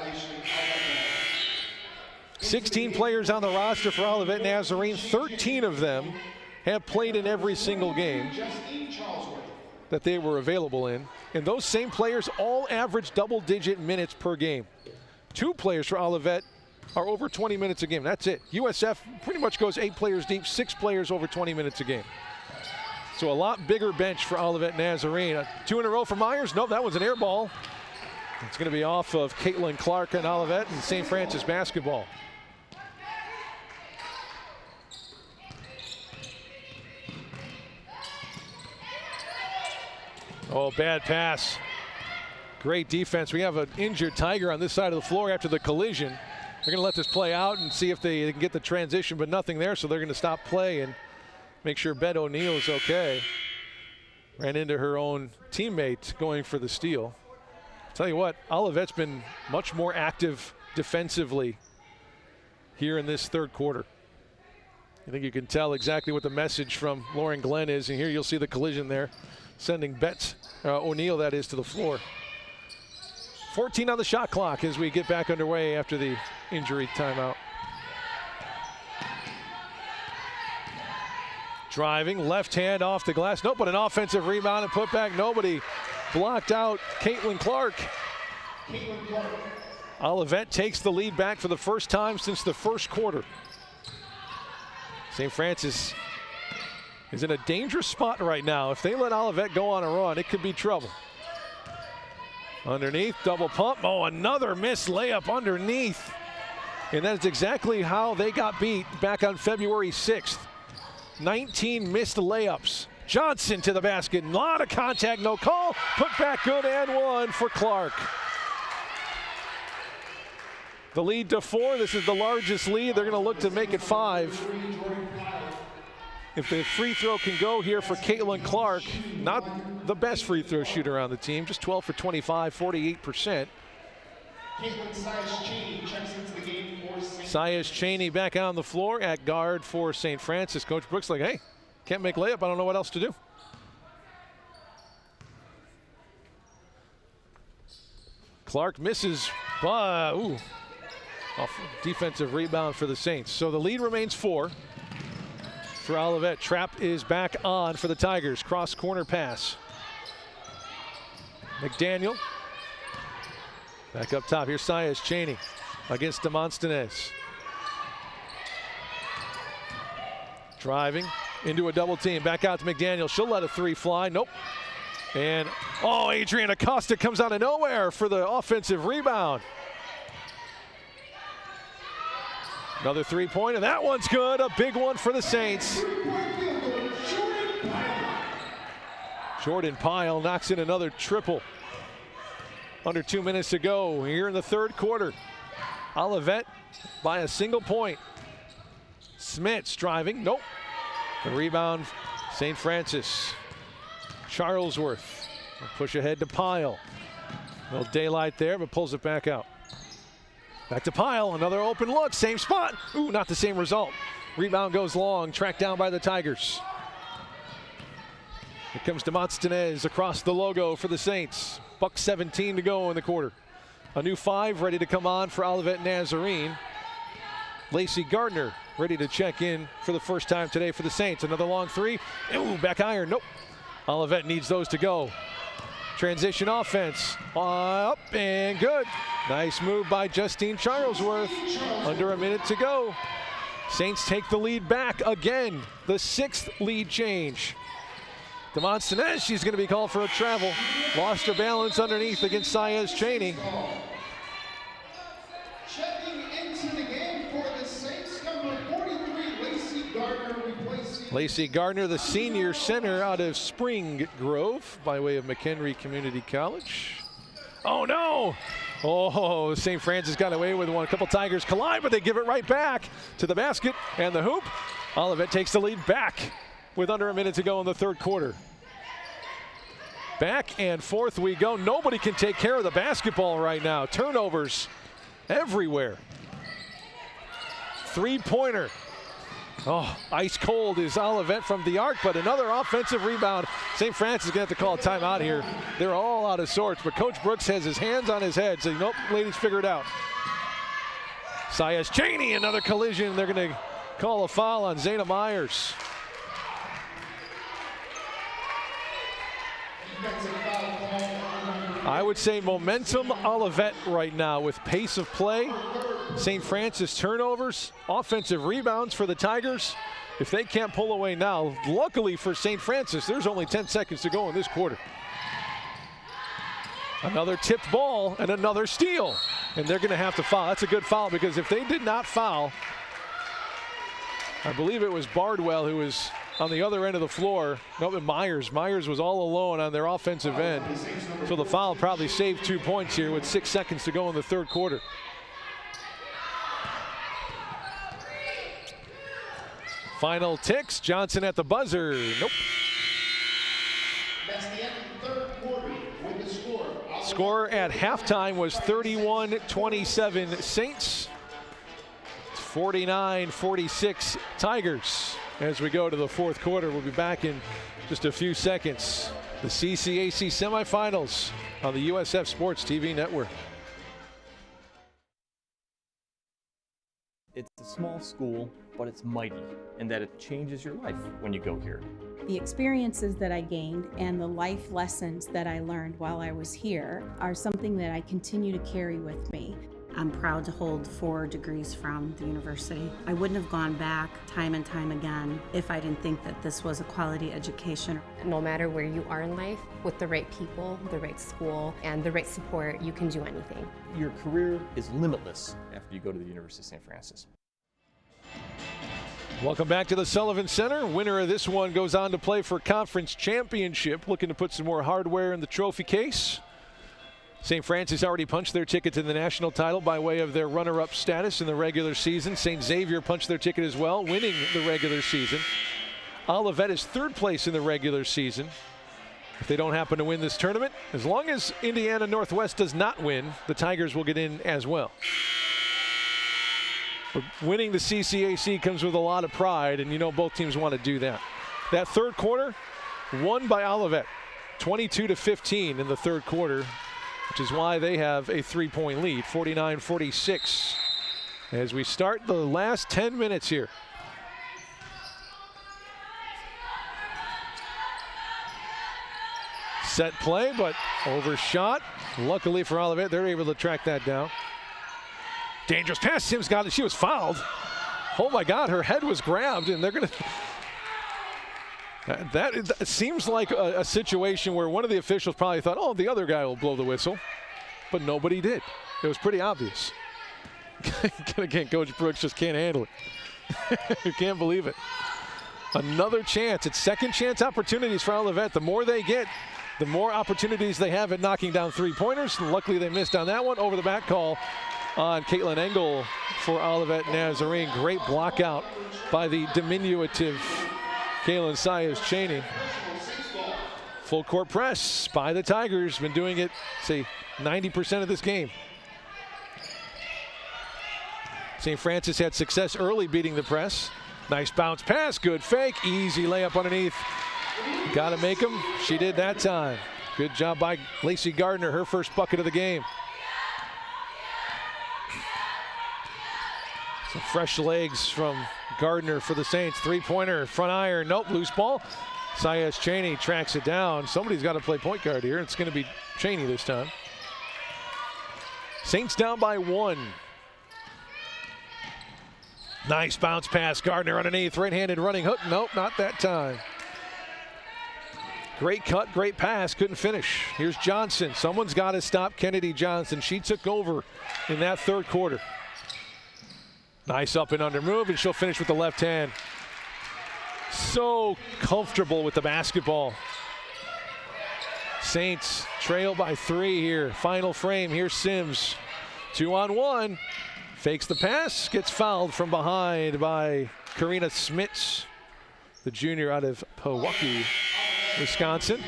16 players on the roster for Olivet Nazarene. 13 of them have played in every single game that they were available in. And those same players all average double-digit minutes per game. 2 players for Olivet are over 20 minutes a game. That's it. USF pretty much goes 8 players deep, 6 players over 20 minutes a game. So a lot bigger bench for Olivet Nazarene. 2 in a row for Myers. No, that was an air ball. It's going to be off of Caitlin Clark and Olivet and St. Francis basketball. Oh, bad pass. Great defense. We have an injured Tiger on this side of the floor after the collision. They're going to let this play out and see if they can get the transition, but nothing there, so they're going to stop play and make sure Beth O'Neal is okay. Ran into her own teammate going for the steal. Tell you what, Olivet's been much more active defensively here in this third quarter. I think you can tell exactly what the message from Lauren Glenn is, and here you'll see the collision there, sending Beth O'Neal, that is, to the floor. 14 on the shot clock as we get back underway after the injury timeout. Driving, left hand off the glass. Nope, but an offensive rebound and put back. Nobody blocked out Caitlin Clark. Olivet takes the lead back for the first time since the first quarter. St. Francis is in a dangerous spot right now. If they let Olivet go on a run, it could be trouble. Underneath, double pump. Oh, another missed layup underneath. And that's exactly how they got beat back on February 6th. 19 missed layups. Johnson to the basket. A lot of contact, no call. Put back good and one for Clark. The lead to 4. This is the largest lead. They're going to look to make it 5. If the free throw can go here for Caitlin Clark, not the best free throw shooter on the team, just 12 for 25, 48%. Sias Cheney back on the floor at guard for St. Francis. Coach Brooks like, hey, can't make layup. I don't know what else to do. Clark misses, but off defensive rebound for the Saints. So the lead remains 4 for Olivet. Trap is back on for the Tigers. Cross corner pass. McDaniel. Back up top. Here's Sias Cheney against Demosthenes. Driving into a double team. Back out to McDaniel. She'll let a 3 fly. Nope. And, Adriana Costa comes out of nowhere for the offensive rebound. Another 3-pointer. That one's good. A big one for the Saints. Jordan Pyle knocks in another triple. Under 2 minutes to go here in the third quarter. Olivet by a single point. Smits driving. Nope. The rebound, St. Francis. Charlesworth. Push ahead to Pyle. No daylight there, but pulls it back out. Back to Pyle. Another open look. Same spot. Ooh, not the same result. Rebound goes long. Tracked down by the Tigers. Here comes Demosthenes across the logo for the Saints. $1:17 to go in the quarter. A new 5 ready to come on for Olivet Nazarene. Lacey Gardner ready to check in for the first time today for the Saints. Another long 3. Ooh, back iron. Nope. Olivet needs those to go. Transition offense. Up and good. Nice move by Justine Charlesworth. Under a minute to go. Saints take the lead back again. The 6th lead change. Demosthenes, she's going to be called for a travel. Lost her balance underneath against Sias Cheney. Checking into the game for the Saints, number 43, Lacey Gardner, replacing Lacey Gardner, the senior center out of Spring Grove by way of McHenry Community College. Oh no! Oh, St. Francis got away with one. A couple Tigers collide, but they give it right back to the basket and the hoop. Olivet takes the lead back with under a minute to go in the third quarter. Back and forth we go. Nobody can take care of the basketball right now. Turnovers everywhere. 3-pointer. Oh, ice cold is Olivet from the arc, but another offensive rebound. St. Francis is going to have to call a timeout here. They're all out of sorts, but Coach Brooks has his hands on his head, saying, nope, ladies, figure it out. Sias Cheney, another collision. They're going to call a foul on Zayna Myers. I would say momentum Olivet right now with pace of play. St. Francis turnovers, offensive rebounds for the Tigers. If they can't pull away now, luckily for St. Francis, there's only 10 seconds to go in this quarter. Another tipped ball and another steal. And they're going to have to foul. That's a good foul because if they did not foul, I believe it was Bardwell who was on the other end of the floor. No, Myers. Myers was all alone on their offensive end. So the foul probably saved 2 points here with 6 seconds to go in the third quarter. Final ticks. Johnson at the buzzer. Nope. That's the end of the third quarter with the score. Score at halftime was 31-27 Saints. 49-46 Tigers. As we go to the fourth quarter, we'll be back in just a few seconds. The CCAC Semifinals on the USF Sports TV Network. It's a small school, but it's mighty in that it changes your life when you go here. The experiences that I gained and the life lessons that I learned while I was here are something that I continue to carry with me. I'm proud to hold 4 degrees from the university. I wouldn't have gone back time and time again if I didn't think that this was a quality education. No matter where you are in life, with the right people, the right school, and the right support, you can do anything. Your career is limitless after you go to the University of St. Francis. Welcome back to the Sullivan Center. Winner of this one goes on to play for conference championship, looking to put some more hardware in the trophy case. St. Francis already punched their ticket to the national title by way of their runner-up status in the regular season. St. Xavier punched their ticket as well, winning the regular season. Olivet is 3rd place in the regular season. If they don't happen to win this tournament, as long as Indiana Northwest does not win, the Tigers will get in as well. But winning the CCAC comes with a lot of pride, and you know both teams want to do that. That 3rd quarter, won by Olivet, 22-15 in the 3rd quarter, which is why they have a 3-point lead, 49-46. As we start the last 10 minutes here. Set play, but overshot. Luckily for Olivet, they're able to track that down. Dangerous pass. Sims got it. She was fouled. Oh my God, her head was grabbed, and they're going to. That seems like a situation where one of the officials probably thought, oh, the other guy will blow the whistle, but nobody did. It was pretty obvious. Again, Coach Brooks just can't handle it. You can't believe it. Another chance. It's second chance opportunities for Olivet. The more they get, the more opportunities they have at knocking down 3-pointers. Luckily, they missed on that one. Over the back call on Caitlin Engel for Olivet Nazarene. Great block out by the diminutive Kaylin Sayas-Cheney. Full court press by the Tigers. Been doing it, say, 90% of this game. St. Francis had success early beating the press. Nice bounce pass, good fake, easy layup underneath. Got to make them. She did that time. Good job by Lacey Gardner, her first bucket of the game. Some fresh legs from Gardner for the Saints. 3-pointer, front iron, nope, loose ball. Sayas-Cheney tracks it down. Somebody's got to play point guard here. It's going to be Cheney this time. Saints down by 1. Nice bounce pass, Gardner underneath, right-handed running hook. Nope, not that time. Great cut, great pass, couldn't finish. Here's Johnson. Someone's got to stop Kennedy Johnson. She took over in that 3rd quarter. Nice up and under move, and she'll finish with the left hand. So comfortable with the basketball. Saints trail by 3 here. Final frame, here's Sims. 2-on-1. Fakes the pass, gets fouled from behind by Karina Smits, the junior out of Pewaukee, Wisconsin.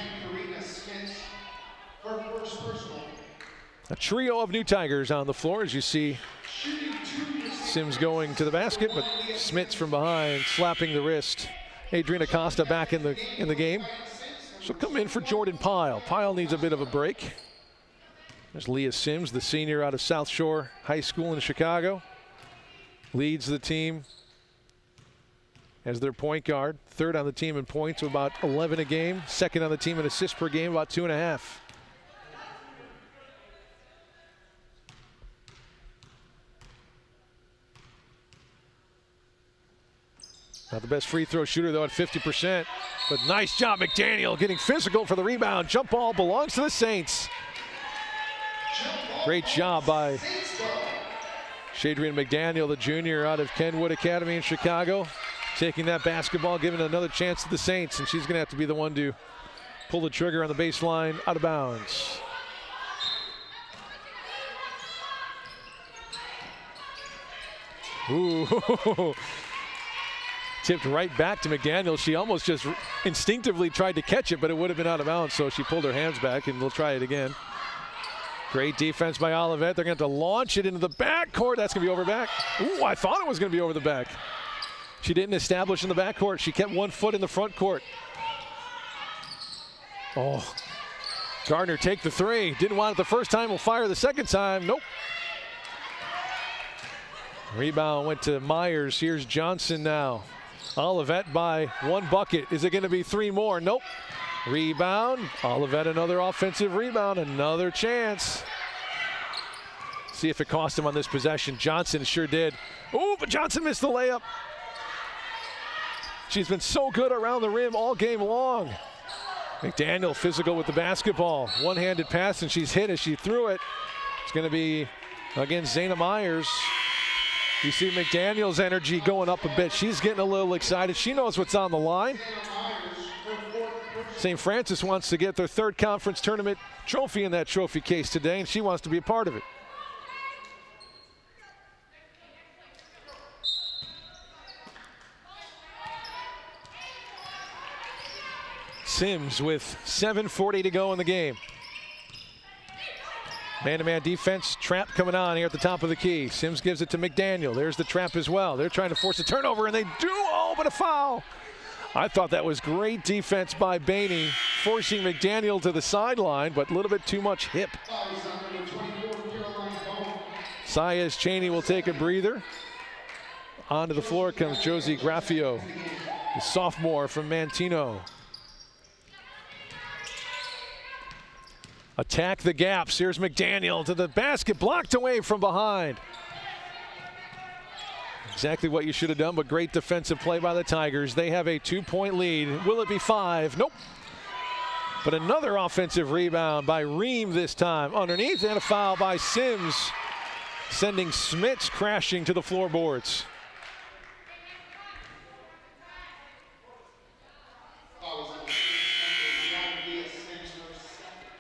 A trio of new Tigers on the floor, as you see Sims going to the basket, but Smits from behind slapping the wrist. Adriana Costa back in the game. She'll come in for Jordan Pyle. Pyle needs a bit of a break. There's Leah Sims, the senior out of South Shore High School in Chicago. Leads the team as their point guard. 3rd on the team in points with about 11 a game. 2nd on the team in assists per game, about 2.5. Not the best free throw shooter, though, at 50%. But nice job, McDaniel, getting physical for the rebound. Jump ball belongs to the Saints. Great job by Shadrian McDaniel, the junior out of Kenwood Academy in Chicago. Taking that basketball, giving another chance to the Saints, and she's going to have to be the one to pull the trigger on the baseline out of bounds. Ooh. Tipped right back to McDaniel. She almost just instinctively tried to catch it, but it would have been out of bounds, so she pulled her hands back, and we'll try it again. Great defense by Olivet. They're going to have to launch it into the backcourt. That's going to be over back. Ooh, I thought it was going to be over the back. She didn't establish in the backcourt. She kept 1 foot in the front court. Oh, Gardner take the 3. Didn't want it the first time. Will fire the second time. Nope. Rebound went to Myers. Here's Johnson now. Olivet by 1 bucket. Is it going to be 3 more? Nope. Rebound. Olivet another offensive rebound. Another chance. See if it cost him on this possession. Johnson sure did. Oh, but Johnson missed the layup. She's been so good around the rim all game long. McDaniel physical with the basketball. One-handed pass, and she's hit as she threw it. It's going to be against Zayna Myers. You see McDaniel's energy going up a bit. She's getting a little excited. She knows what's on the line. St. Francis wants to get their 3rd conference tournament trophy in that trophy case today, and she wants to be a part of it. Sims with 7:40 to go in the game. Man-to-man defense, trap coming on here at the top of the key. Sims gives it to McDaniel. There's the trap as well. They're trying to force a turnover, and they do. Oh, but a foul. I thought that was great defense by Bainey, forcing McDaniel to the sideline, but a little bit too much hip. Saez Cheney will take a breather. Onto the floor comes Josie Graffio, the sophomore from Mantino. Attack the gaps. Here's McDaniel to the basket, blocked away from behind. Exactly what you should have done, but great defensive play by the Tigers. They have a 2-point lead. Will it be 5? Nope. But another offensive rebound by Ream this time. Underneath, and a foul by Sims, sending Smits crashing to the floorboards.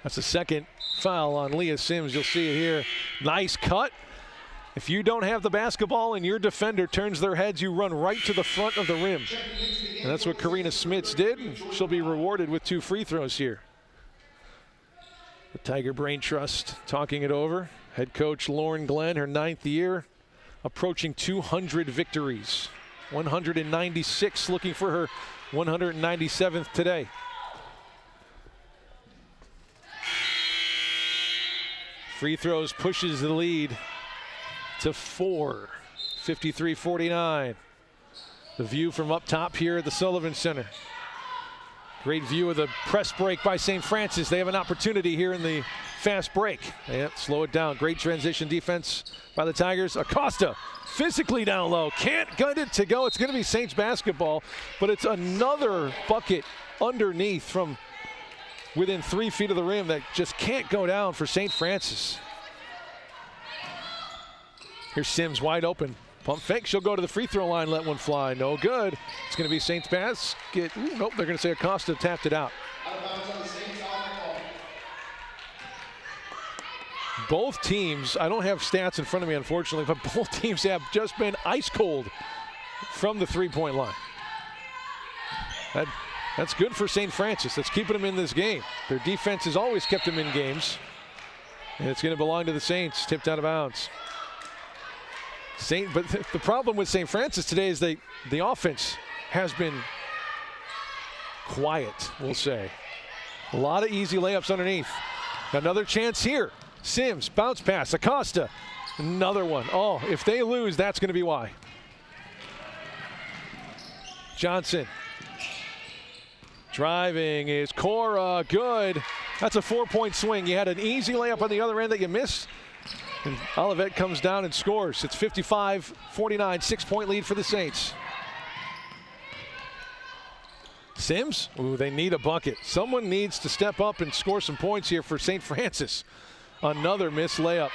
That's the 2nd foul on Leah Sims. You'll see it here. Nice cut. If you don't have the basketball and your defender turns their heads, you run right to the front of the rim. And that's what Karina Smits did. She'll be rewarded with 2 free throws here. The Tiger Brain Trust talking it over. Head coach Lauren Glenn, her 9th year, approaching 200 victories. 196, looking for her 197th today. Free throws pushes the lead to 4, 53-49. The view from up top here at the Sullivan Center. Great view of the press break by St. Francis. They have an opportunity here in the fast break. Slow it down. Great transition defense by the Tigers. Acosta physically down low. Can't get it to go. It's going to be Saints basketball, but it's another bucket underneath from within 3 feet of the rim that just can't go down for St. Francis. Here's Sims wide open. Pump fake. She'll go to the free throw line, let one fly. No good. It's going to be Saints basket. Ooh, nope, they're going to say Acosta tapped it out. Both teams, I don't have stats in front of me, unfortunately, but both teams have just been ice cold from the 3-point line. That's good for St. Francis. That's keeping them in this game. Their defense has always kept them in games. And it's going to belong to the Saints. Tipped out of bounds. But the problem with St. Francis today is the offense has been quiet, we'll say. A lot of easy layups underneath. Another chance here. Sims, bounce pass. Acosta, another one. Oh, if they lose, that's going to be why. Johnson. Driving is Cora, good. That's a 4-point swing. You had an easy layup on the other end that you missed. And Olivet comes down and scores. It's 55-49, 6-point lead for the Saints. Sims, ooh, they need a bucket. Someone needs to step up and score some points here for St. Francis. Another missed layup.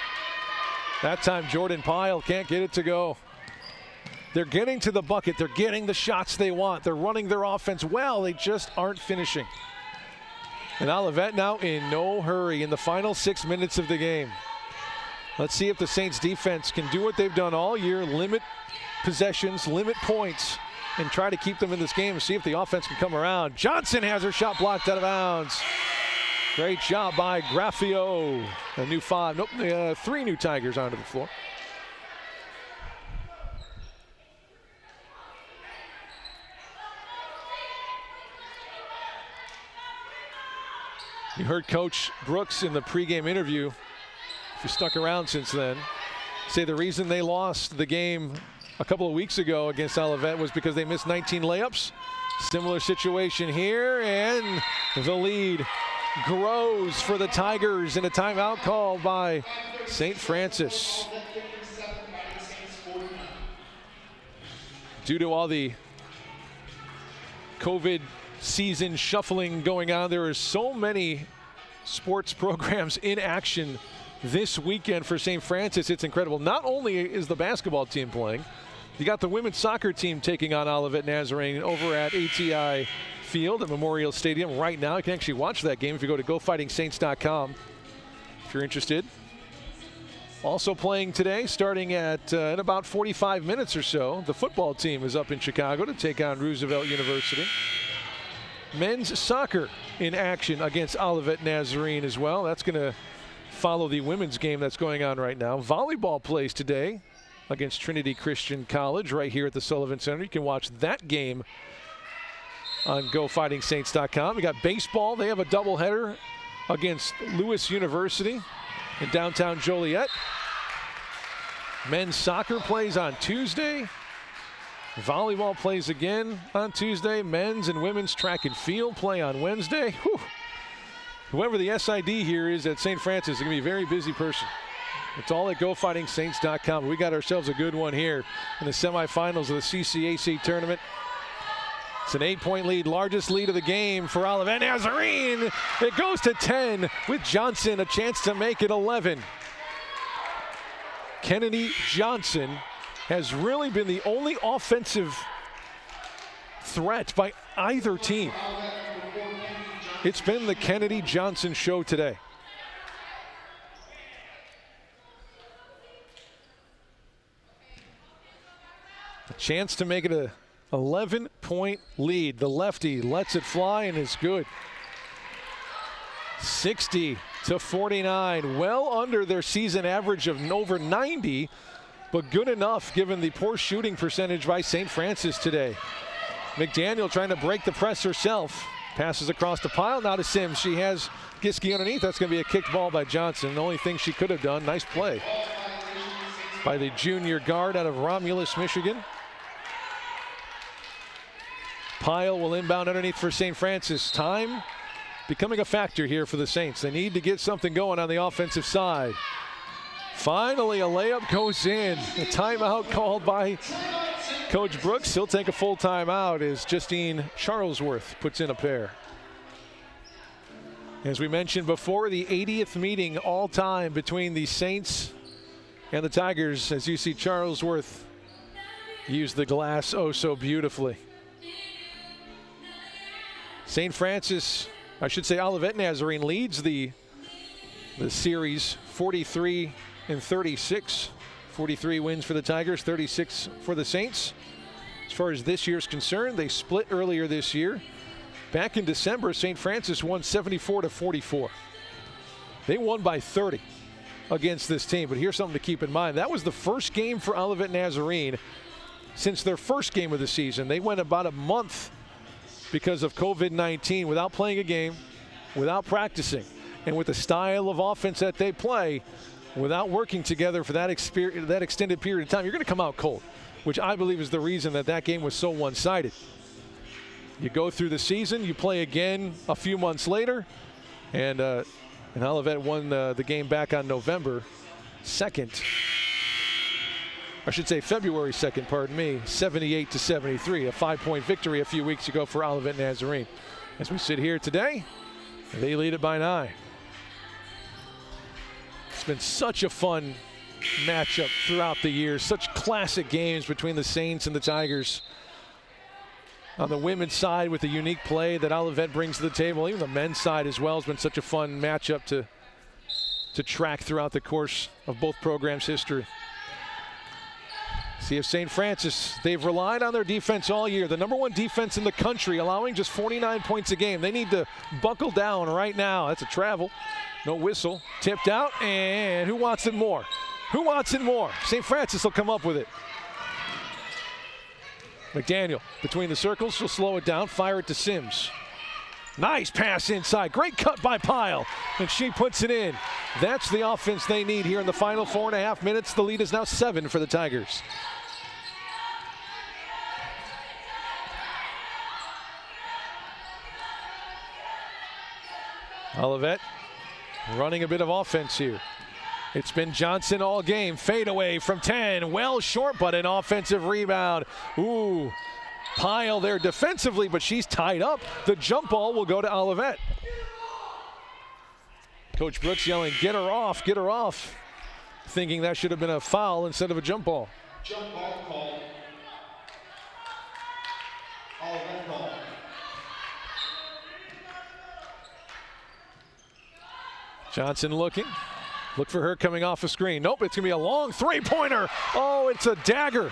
That time Jordan Pyle can't get it to go. They're getting to the bucket. They're getting the shots they want. They're running their offense well. They just aren't finishing. And Olivet now in no hurry in the final 6 minutes of the game. Let's see if the Saints defense can do what they've done all year, limit possessions, limit points, and try to keep them in this game and see if the offense can come around. Johnson has her shot blocked out of bounds. Great job by Graffio. A new 5, nope, 3 new Tigers onto the floor. You heard Coach Brooks in the pregame interview. If you stuck around since then, say the reason they lost the game a couple of weeks ago against Olivet was because they missed 19 layups. Similar situation here, and the lead grows for the Tigers in a timeout called by St. Francis. Due to all the COVID season shuffling going on, there are so many sports programs in action this weekend for St. Francis. It's incredible. Not only is the basketball team playing, you got the women's soccer team taking on Olivet Nazarene over at ATI Field at Memorial Stadium right now. You can actually watch that game if you go to GoFightingSaints.com if you're interested. Also playing today, starting at in about 45 minutes or so, the football team is up in Chicago to take on Roosevelt University. Men's soccer in action against Olivet Nazarene as well. That's going to follow the women's game that's going on right now. Volleyball plays today against Trinity Christian College right here at the Sullivan Center. You can watch that game on GoFightingSaints.com. We got baseball. They have a doubleheader against Lewis University in downtown Joliet. Men's soccer plays on Tuesday. Volleyball plays again on Tuesday. Men's and women's track and field play on Wednesday. Whew. Whoever the SID here is at St. Francis is going to be a very busy person. It's all at GoFightingSaints.com. We got ourselves a good one here in the semifinals of the CCAC tournament. It's an 8-point lead, largest lead of the game for Olivet Nazarene. It goes to 10 with Johnson, a chance to make it 11. Kennedy Johnson has really been the only offensive threat by either team. It's been the Kennedy Johnson show today. A chance to make it a 11-point lead. The lefty lets it fly and is good. 60-49, well under their season average of over 90, but good enough given the poor shooting percentage by St. Francis today. McDaniel trying to break the press herself. Passes across the pile, now to Sims. She has Giske underneath. That's going to be a kicked ball by Johnson. The only thing she could have done. Nice play by the junior guard out of Romulus, Michigan. Pyle will inbound underneath for St. Francis. Time becoming a factor here for the Saints. They need to get something going on the offensive side. Finally, a layup goes in. A timeout called by Coach Brooks. He'll take a full timeout as Justine Charlesworth puts in a pair. As we mentioned before, the 80th meeting all time between the Saints and the Tigers, as you see Charlesworth use the glass oh so beautifully. St. Francis, I should say Olivet Nazarene leads the series 43-36. 43 wins for the Tigers, 36 for the Saints. As far as this year's concerned, they split earlier this year. Back in December, St. Francis won 74-44. They won by 30 against this team, but here's something to keep in mind. That was the first game for Olivet Nazarene since their first game of the season. They went about a month because of COVID-19 without playing a game, without practicing, and with the style of offense that they play, without working together for that extended period of time, you're going to come out cold, which I believe is the reason that game was so one-sided. You go through the season, you play again a few months later, and Olivet won the game back on November 2nd. I should say February 2nd, pardon me, 78-73, a 5-point victory a few weeks ago for Olivet Nazarene. As we sit here today, they lead it by 9. It's been such a fun matchup throughout the years, such classic games between the Saints and the Tigers. On the women's side with the unique play that Olivet brings to the table, even the men's side as well has been such a fun matchup to track throughout the course of both programs' history. See if St. Francis, they've relied on their defense all year. The #1 defense in the country, allowing just 49 points a game. They need to buckle down right now. That's a travel. No whistle. Tipped out, and who wants it more? Who wants it more? St. Francis will come up with it. McDaniel between the circles. She'll slow it down, fire it to Sims. Nice pass inside. Great cut by Pyle. And she puts it in. That's the offense they need here in the final 4.5 minutes. The lead is now 7 for the Tigers. Olivet running a bit of offense here. It's been Johnson all game. Fade away from 10. Well short, but an offensive rebound. Ooh. Pyle there defensively, but she's tied up. The jump ball will go to Olivet. Coach Brooks yelling, get her off, get her off. Thinking that should have been a foul instead of a jump ball. Jump ball called. Olivet ball. Johnson looking. Look for her coming off a screen. Nope, it's going to be a long three-pointer. Oh, it's a dagger.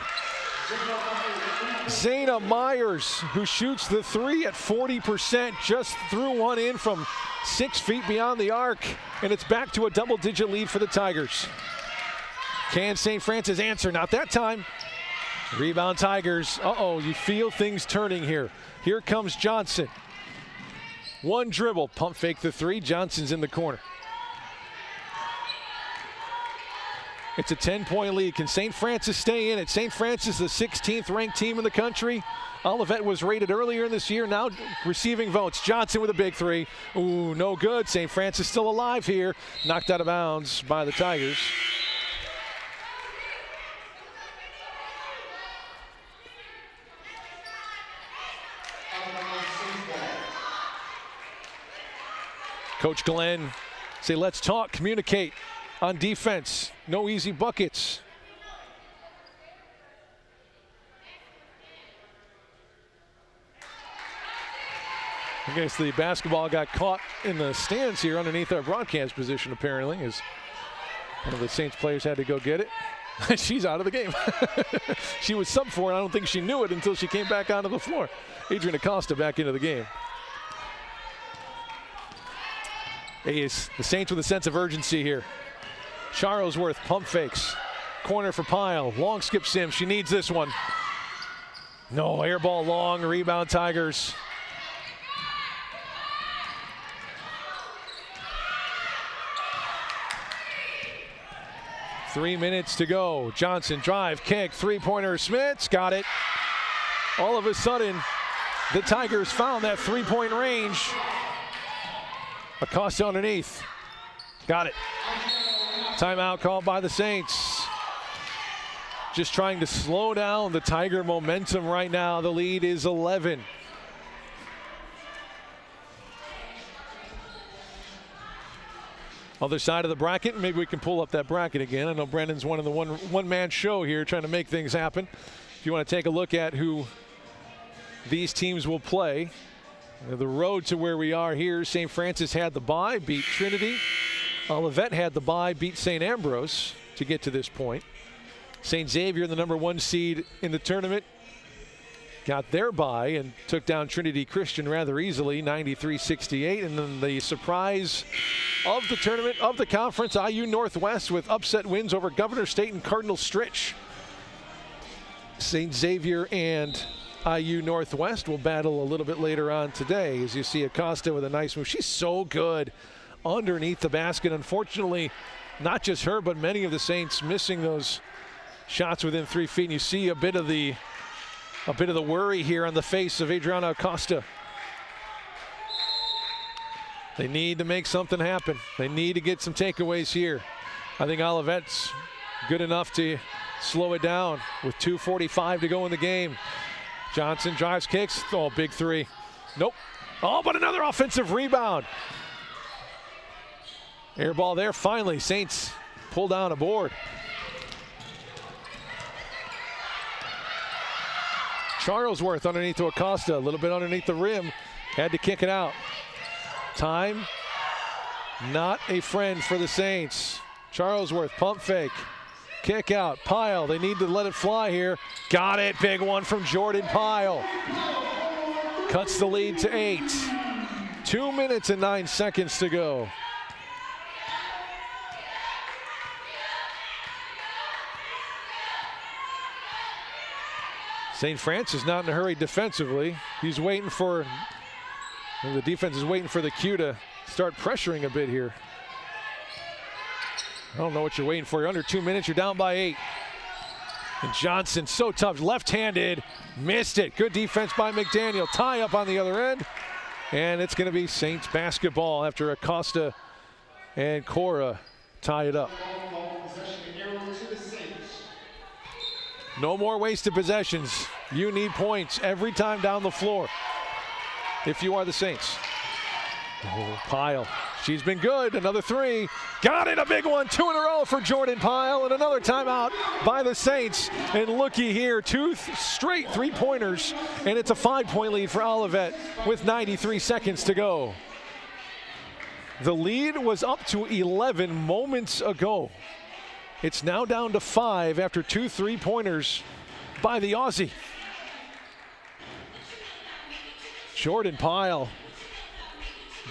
Zayna Myers, who shoots the three at 40%, just threw one in from 6 feet beyond the arc, and it's back to a double-digit lead for the Tigers. Can St. Francis answer? Not that time. Rebound Tigers. Uh-oh, you feel things turning here. Here comes Johnson. One dribble, pump fake the three. Johnson's in the corner. It's a 10-point lead. Can St. Francis stay in it? St. Francis, the 16th ranked team in the country. Olivet was rated earlier in this year, now receiving votes. Johnson with a big three. Ooh, no good. St. Francis still alive here. Knocked out of bounds by the Tigers. Coach Glenn say, let's talk, communicate. On defense, no easy buckets. I guess the basketball got caught in the stands here underneath our broadcast position, apparently, as one of the Saints players had to go get it. She's out of the game. She was sub for it. I don't think she knew it until she came back onto the floor. Adrian Acosta back into the game. The Saints with a sense of urgency here. Charlesworth pump fakes. Corner for Pyle. Long skip Sim. She needs this one. No, air ball long. Rebound Tigers. Three minutes to go. Johnson drive, kick, three-pointer. Smits got it. All of a sudden, the Tigers found that three-point range. Acosta underneath. Got it. Timeout called by the Saints. Just trying to slow down the Tiger momentum right now. The lead is 11. Other side of the bracket, maybe we can pull up that bracket again. I know Brandon's one of the one-man show here trying to make things happen. If you want to take a look at who these teams will play. The road to where we are here, St. Francis had the bye, beat Trinity. Olivet had the bye, beat St. Ambrose to get to this point. St. Xavier, the number 1 seed in the tournament, got their bye and took down Trinity Christian rather easily, 93-68. And then the surprise of the tournament, of the conference, IU Northwest with upset wins over Governor State and Cardinal Stritch. St. Xavier and IU Northwest will battle a little bit later on today, as you see Acosta with a nice move. She's so good underneath the basket. Unfortunately, not just her, but many of the Saints missing those shots within 3 feet. And you see a bit of the worry here on the face of Adriana Acosta. They need to make something happen. They need to get some takeaways here. I think Olivet's good enough to slow it down with 2:45 to go in the game. Johnson drives, kicks. Oh, big three. Nope. Oh, but another offensive rebound. Air ball there. Finally, Saints pull down a board. Charlesworth underneath to Acosta. A little bit underneath the rim. Had to kick it out. Time not a friend for the Saints. Charlesworth, pump fake. Kick out. Pyle, they need to let it fly here. Got it. Big one from Jordan Pyle. Cuts the lead to 8. 2 minutes and 9 seconds to go. St. Francis not in a hurry defensively. He's waiting for And the defense is waiting for the cue to start pressuring a bit here. I don't know what you're waiting for. You're under 2 minutes. You're down by 8. And Johnson, so tough, left-handed, missed it. Good defense by McDaniel. Tie up on the other end. And it's going to be Saints basketball after Acosta and Cora tie it up. No more wasted possessions. You need points every time down the floor if you are the Saints. Oh, Pyle. She's been good. Another 3. Got it. A big one. 2 in a row for Jordan Pyle. And another timeout by the Saints. And looky here. 2 straight 3-pointers. And it's a 5-point lead for Olivet with 93 seconds to go. The lead was up to 11 moments ago. It's now down to 5 after 2 3-pointers by the Aussie. Jordan Pyle.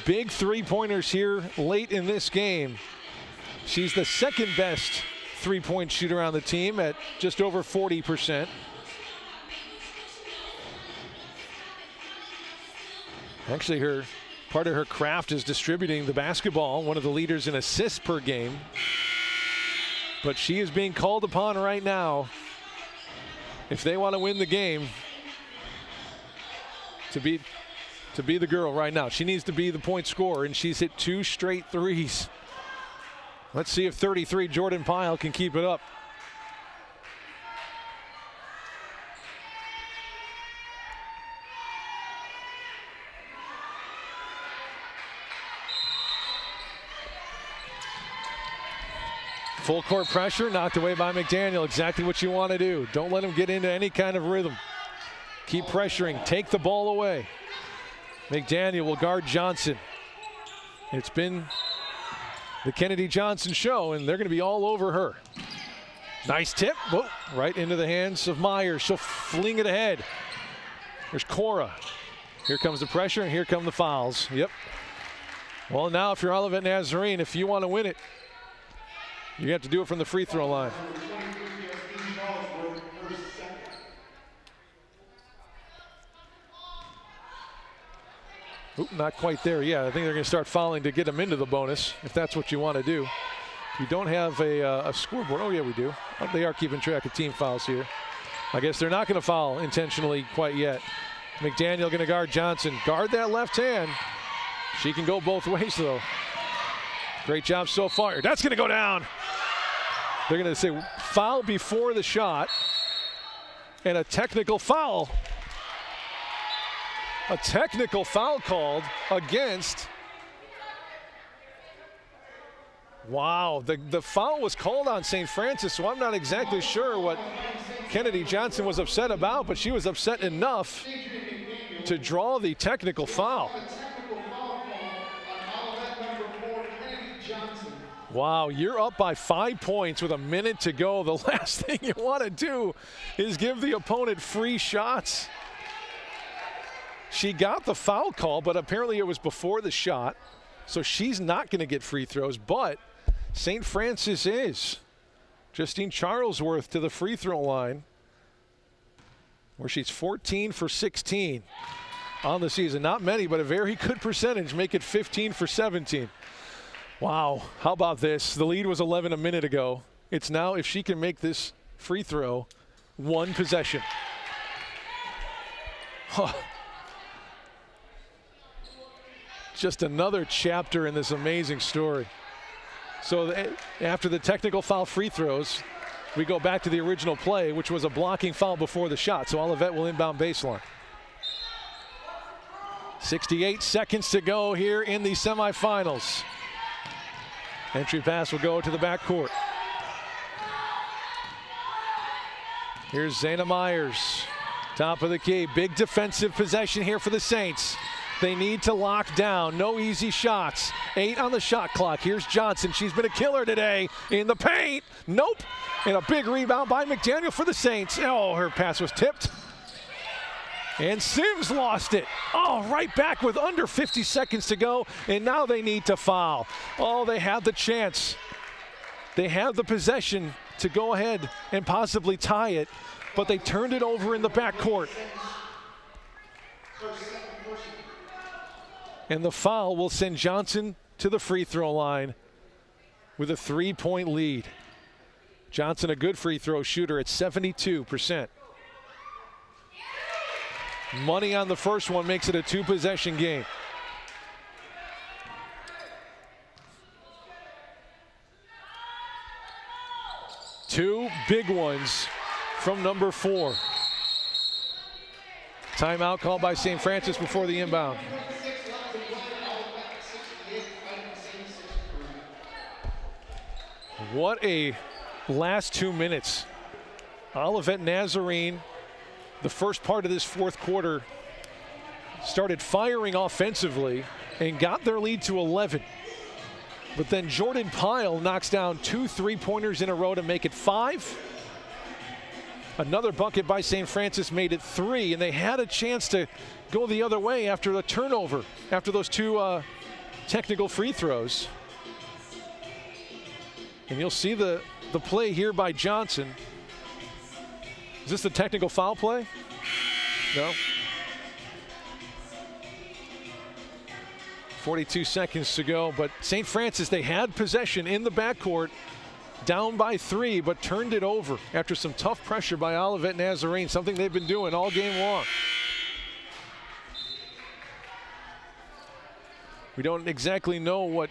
Big 3-pointers here late in this game. She's the second best 3-point shooter on the team at just over 40%. Actually, part of her craft is distributing the basketball, one of the leaders in assists per game. But she is being called upon right now, if they want to win the game, to be the girl right now. She needs to be the point scorer, and she's hit 2 straight threes. Let's see if 33 Jordan Pyle can keep it up. Full court pressure, knocked away by McDaniel. Exactly what you want to do. Don't let him get into any kind of rhythm. Keep pressuring, take the ball away. McDaniel will guard Johnson. It's been the Kennedy Johnson show, and they're going to be all over her. Nice tip. Whoa, right into the hands of Myers. She'll fling it ahead. There's Cora. Here comes the pressure, and here come the fouls. Yep. Well, now if you're Olivet Nazarene, if you want to win it, you have to do it from the free throw line. Oop, not quite there yet. I think they're going to start fouling to get them into the bonus, if that's what you want to do. We don't have a scoreboard. Oh, yeah, we do. Oh, they are keeping track of team fouls here. I guess they're not going to foul intentionally quite yet. McDaniel going to guard Johnson. Guard that left hand. She can go both ways, though. Great job so far. That's going to go down. They're going to say foul before the shot and a technical foul. A technical foul called against. Wow, the foul was called on St. Francis, so I'm not exactly sure what Kennedy Johnson was upset about, but she was upset enough to draw the technical foul. Wow, you're up by 5 points with a minute to go. The last thing you want to do is give the opponent free shots. She got the foul call, but apparently it was before the shot, so she's not going to get free throws, but St. Francis is. Justine Charlesworth to the free throw line, where she's 14 for 16 on the season. Not many, but a very good percentage. Make it 15 for 17. Wow, how about this? The lead was 11 a minute ago. It's now, if she can make this free throw, 1 possession. Huh. Just another chapter in this amazing story. So after the technical foul free throws, we go back to the original play, which was a blocking foul before the shot. So Olivet will inbound baseline. 68 seconds to go here in the semifinals. Entry pass will go to the backcourt. Here's Zayna Myers, top of the key. Big defensive possession here for the Saints. They need to lock down. No easy shots. 8 on the shot clock. Here's Johnson. She's been a killer today in the paint. Nope. And a big rebound by McDaniel for the Saints. Oh, her pass was tipped. And Sims lost it. Oh, right back with under 50 seconds to go. And now they need to foul. Oh, they have the chance. They have the possession to go ahead and possibly tie it, but they turned it over in the backcourt. And the foul will send Johnson to the free throw line with a 3-point lead. Johnson, a good free throw shooter at 72%. Money on the first one makes it a 2-possession game. Two big ones from number 4. Timeout called by St. Francis before the inbound. What a last 2 minutes. Olivet Nazarene, the first part of this fourth quarter, started firing offensively and got their lead to 11. But then Jordan Pyle knocks down 2 3-pointers in a row to make it 5. Another bucket by St. Francis made it 3, and they had a chance to go the other way after the turnover, after those 2 technical free throws. And you'll see the play here by Johnson. Is this the technical foul play? No. 42 seconds to go, but St. Francis, they had possession in the backcourt, down by 3, but turned it over after some tough pressure by Olivet Nazarene, something they've been doing all game long. We don't exactly know what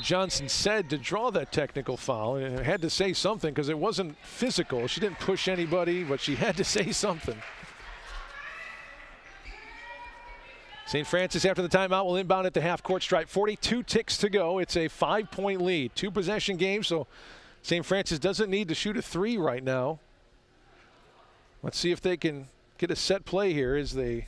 Johnson said to draw that technical foul. And had to say something because it wasn't physical. She didn't push anybody, but she had to say something. St. Francis, after the timeout, will inbound at the half-court stripe. 42 ticks to go. It's a 5-point lead. 2-possession game, so St. Francis doesn't need to shoot a 3 right now. Let's see if they can get a set play here as they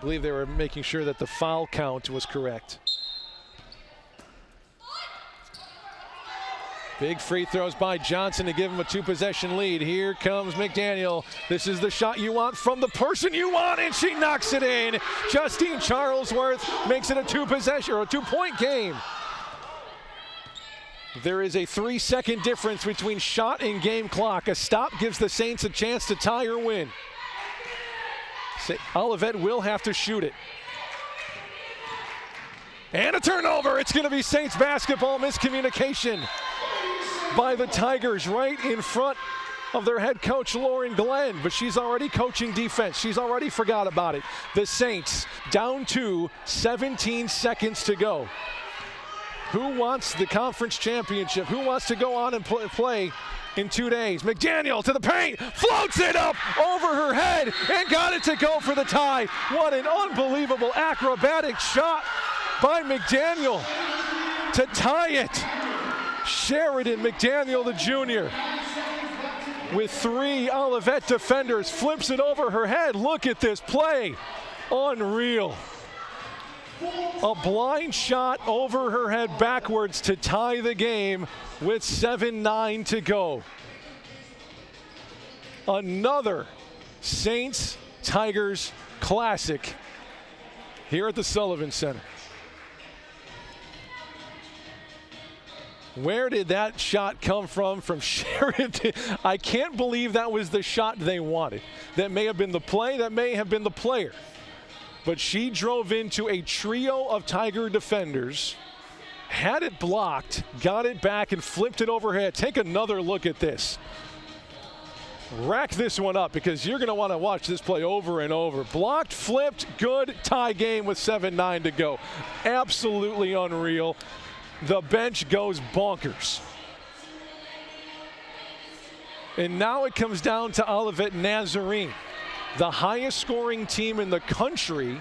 believe they were making sure that the foul count was correct. Big free throws by Johnson to give him a 2-possession lead. Here comes McDaniel. This is the shot you want from the person you want, and she knocks it in. Justine Charlesworth makes it a 2-possession or a 2-point game. There is a 3-second difference between shot and game clock. A stop gives the Saints a chance to tie or win. Olivet will have to shoot it. And a turnover. It's going to be Saints basketball. Miscommunication by the Tigers right in front of their head coach, Lauren Glenn, but she's already coaching defense. She's already forgot about it. The Saints down to 17 seconds to go. Who wants the conference championship? Who wants to go on and play in 2 days? McDaniel to the paint, floats it up over her head and got it to go for the tie. What an unbelievable acrobatic shot by McDaniel to tie it. Sheridan McDaniel, the junior, with 3 Olivet defenders, flips it over her head. Look at this play. Unreal. A blind shot over her head backwards to tie the game with 7:09 to go. Another Saints-Tigers classic here at the Sullivan Center. Where did that shot come from Sheridan? I can't believe that was the shot they wanted. That may have been the play, that may have been the player. But she drove into a trio of Tiger defenders, had it blocked, got it back, and flipped it overhead. Take another look at this. Rack this one up because you're going to want to watch this play over and over. Blocked, flipped, good tie game with 7:09 to go. Absolutely unreal. The bench goes bonkers. And now it comes down to Olivet Nazarene, the highest scoring team in the country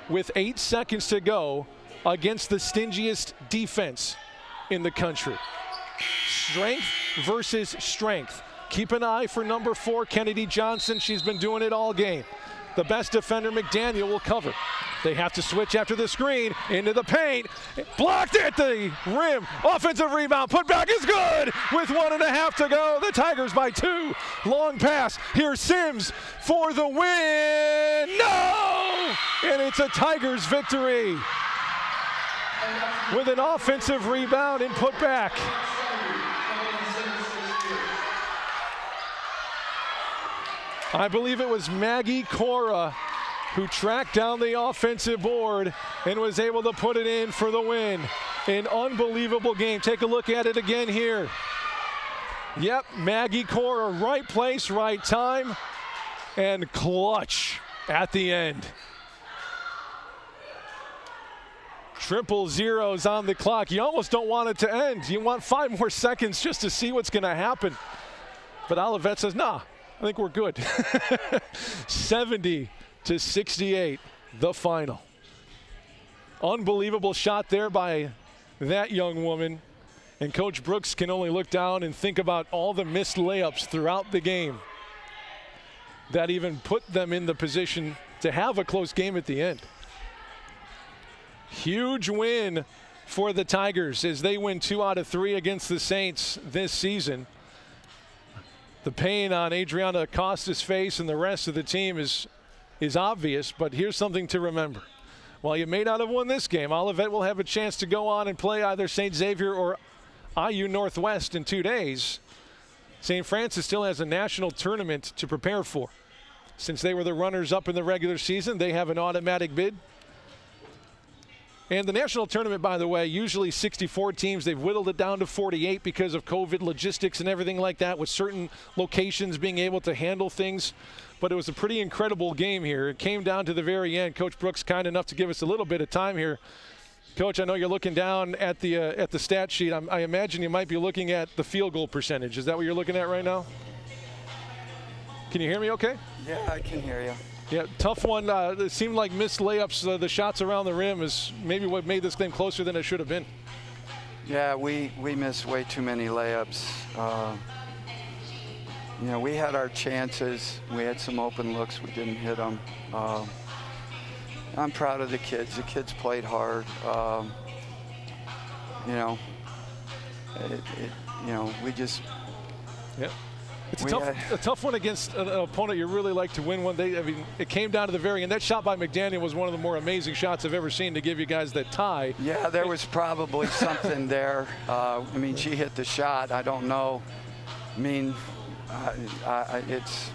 with 8 seconds to go against the stingiest defense in the country. Strength versus strength. Keep an eye for number 4, Kennedy Johnson. She's been doing it all game. The best defender, McDaniel, will cover. They have to switch after the screen into the paint. Blocked at the rim. Offensive rebound. Put back is good with 1.5 to go. The Tigers by 2. Long pass. Here's Sims for the win. No! And it's a Tigers victory with an offensive rebound and put back. I believe it was Maggie Cora who tracked down the offensive board and was able to put it in for the win. An unbelievable game. Take a look at it again here. Yep, Maggie Cora, right place, right time, and clutch at the end. Triple zeros on the clock. You almost don't want it to end. You want 5 more seconds just to see what's going to happen. But Olivet says, nah, I think we're good. 70-68, the final. Unbelievable shot there by that young woman. And Coach Brooks can only look down and think about all the missed layups throughout the game that even put them in the position to have a close game at the end. Huge win for the Tigers as they win 2 out of 3 against the Saints this season. The pain on Adriana Acosta's face and the rest of the team is obvious, but here's something to remember. While you may not have won this game, Olivet will have a chance to go on and play either St. Xavier or IU Northwest in 2 days. St. Francis still has a national tournament to prepare for. Since they were the runners-up in the regular season, they have an automatic bid. And the national tournament, by the way, usually 64 teams. They've whittled it down to 48 because of COVID logistics and everything like that, with certain locations being able to handle things. But it was a pretty incredible game here. It came down to the very end. Coach Brooks kind enough to give us a little bit of time here. Coach, I know you're looking down at the stat sheet. I imagine you might be looking at the field goal percentage. Is that what you're looking at right now? Can you hear me okay? Yeah, I can hear you. Yeah, tough one. It seemed like missed layups. The shots around the rim is maybe what made this game closer than it should have been. Yeah, we missed way too many layups. You know, we had our chances. We had some open looks. We didn't hit them. I'm proud of the kids. The kids played hard. You know, we just. Yep. It's a tough one against an opponent you really like to win one. It came down to the very end. That shot by McDaniel was one of the more amazing shots I've ever seen to give you guys that tie. Yeah, there was probably something there. I mean, she hit the shot. I don't know. I mean, it's.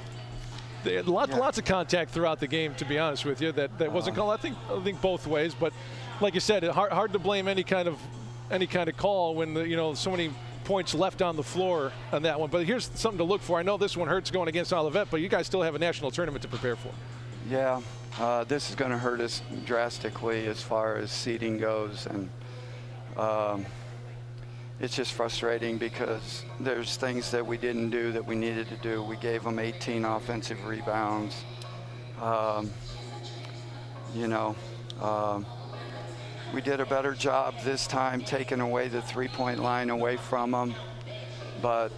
They had lots of contact throughout the game, to be honest with you. That wasn't called. I think both ways. But like you said, hard to blame any kind of call when so many points left on the floor on that one. But here's something to look for. I know this one hurts going against Olivet, but you guys still have a national tournament to prepare for. Yeah, this is going to hurt us drastically as far as seeding goes, and it's just frustrating because there's things that we didn't do that we needed to do. We gave them 18 offensive rebounds. We did a better job this time taking away the three-point line away from them. But,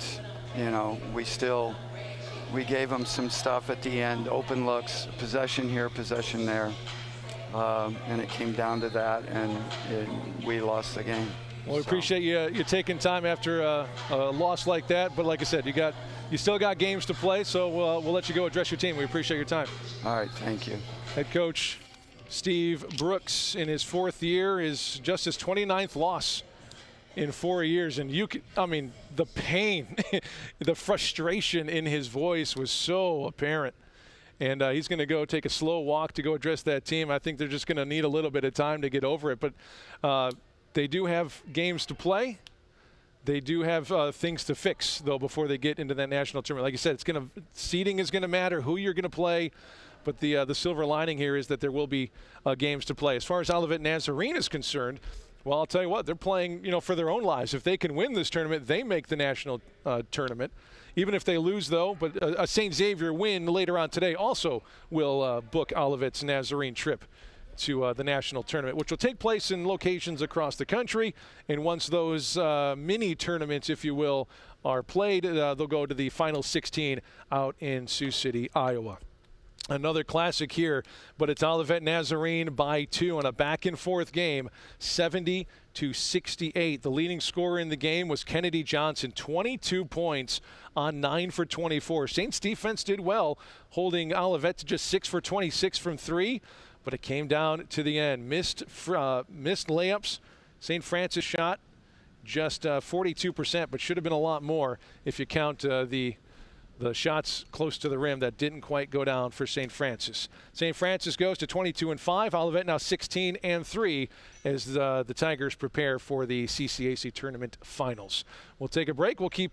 we gave them some stuff at the end, open looks, possession here, possession there. And it came down to that, and we lost the game. Well, we appreciate you taking time after a loss like that. But like I said, you still got games to play, so we'll let you go address your team. We appreciate your time. All right, thank you. Head coach Steve Brooks, in his 4th year, is just his 29th loss in 4 years. And the pain, the frustration in his voice was so apparent. And he's going to go take a slow walk to go address that team. I think they're just going to need a little bit of time to get over it. But they do have games to play. They do have things to fix, though, before they get into that national tournament. Like you said, seeding is going to matter, who you're going to play. But the silver lining here is that there will be games to play. As far as Olivet Nazarene is concerned, well, I'll tell you what, they're playing, for their own lives. If they can win this tournament, they make the national tournament. Even if they lose, though, but a St. Xavier win later on today also will book Olivet's Nazarene trip to the national tournament, which will take place in locations across the country. And once those mini tournaments, if you will, are played, they'll go to the final 16 out in Sioux City, Iowa. Another classic here, but it's Olivet Nazarene by 2 on a back-and-forth game, 70-68. The leading scorer in the game was Kennedy Johnson, 22 points on 9 for 24. Saints defense did well, holding Olivet to just 6 for 26 from 3, but it came down to the end. Missed layups. St. Francis shot just 42%, but should have been a lot more if you count the the shots close to the rim that didn't quite go down for St. Francis. St. Francis goes to 22-5. Olivet now 16-3 as the Tigers prepare for the CCAC tournament finals. We'll take a break. We'll take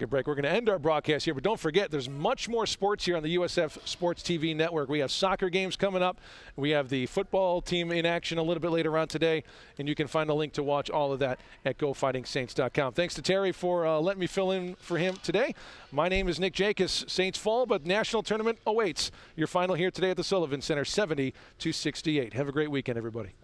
a break. We're going to end our broadcast here, but don't forget there's much more sports here on the USF Sports TV network. We have soccer games coming up. We have the football team in action a little bit later on today, and you can find a link to watch all of that at GoFightingSaints.com. Thanks to Terry for letting me fill in for him today. My name is Nick Jacobs. Saints fall, but national tournament awaits. Your final here today at the Sullivan Center, 70-68. Have a great weekend, everybody.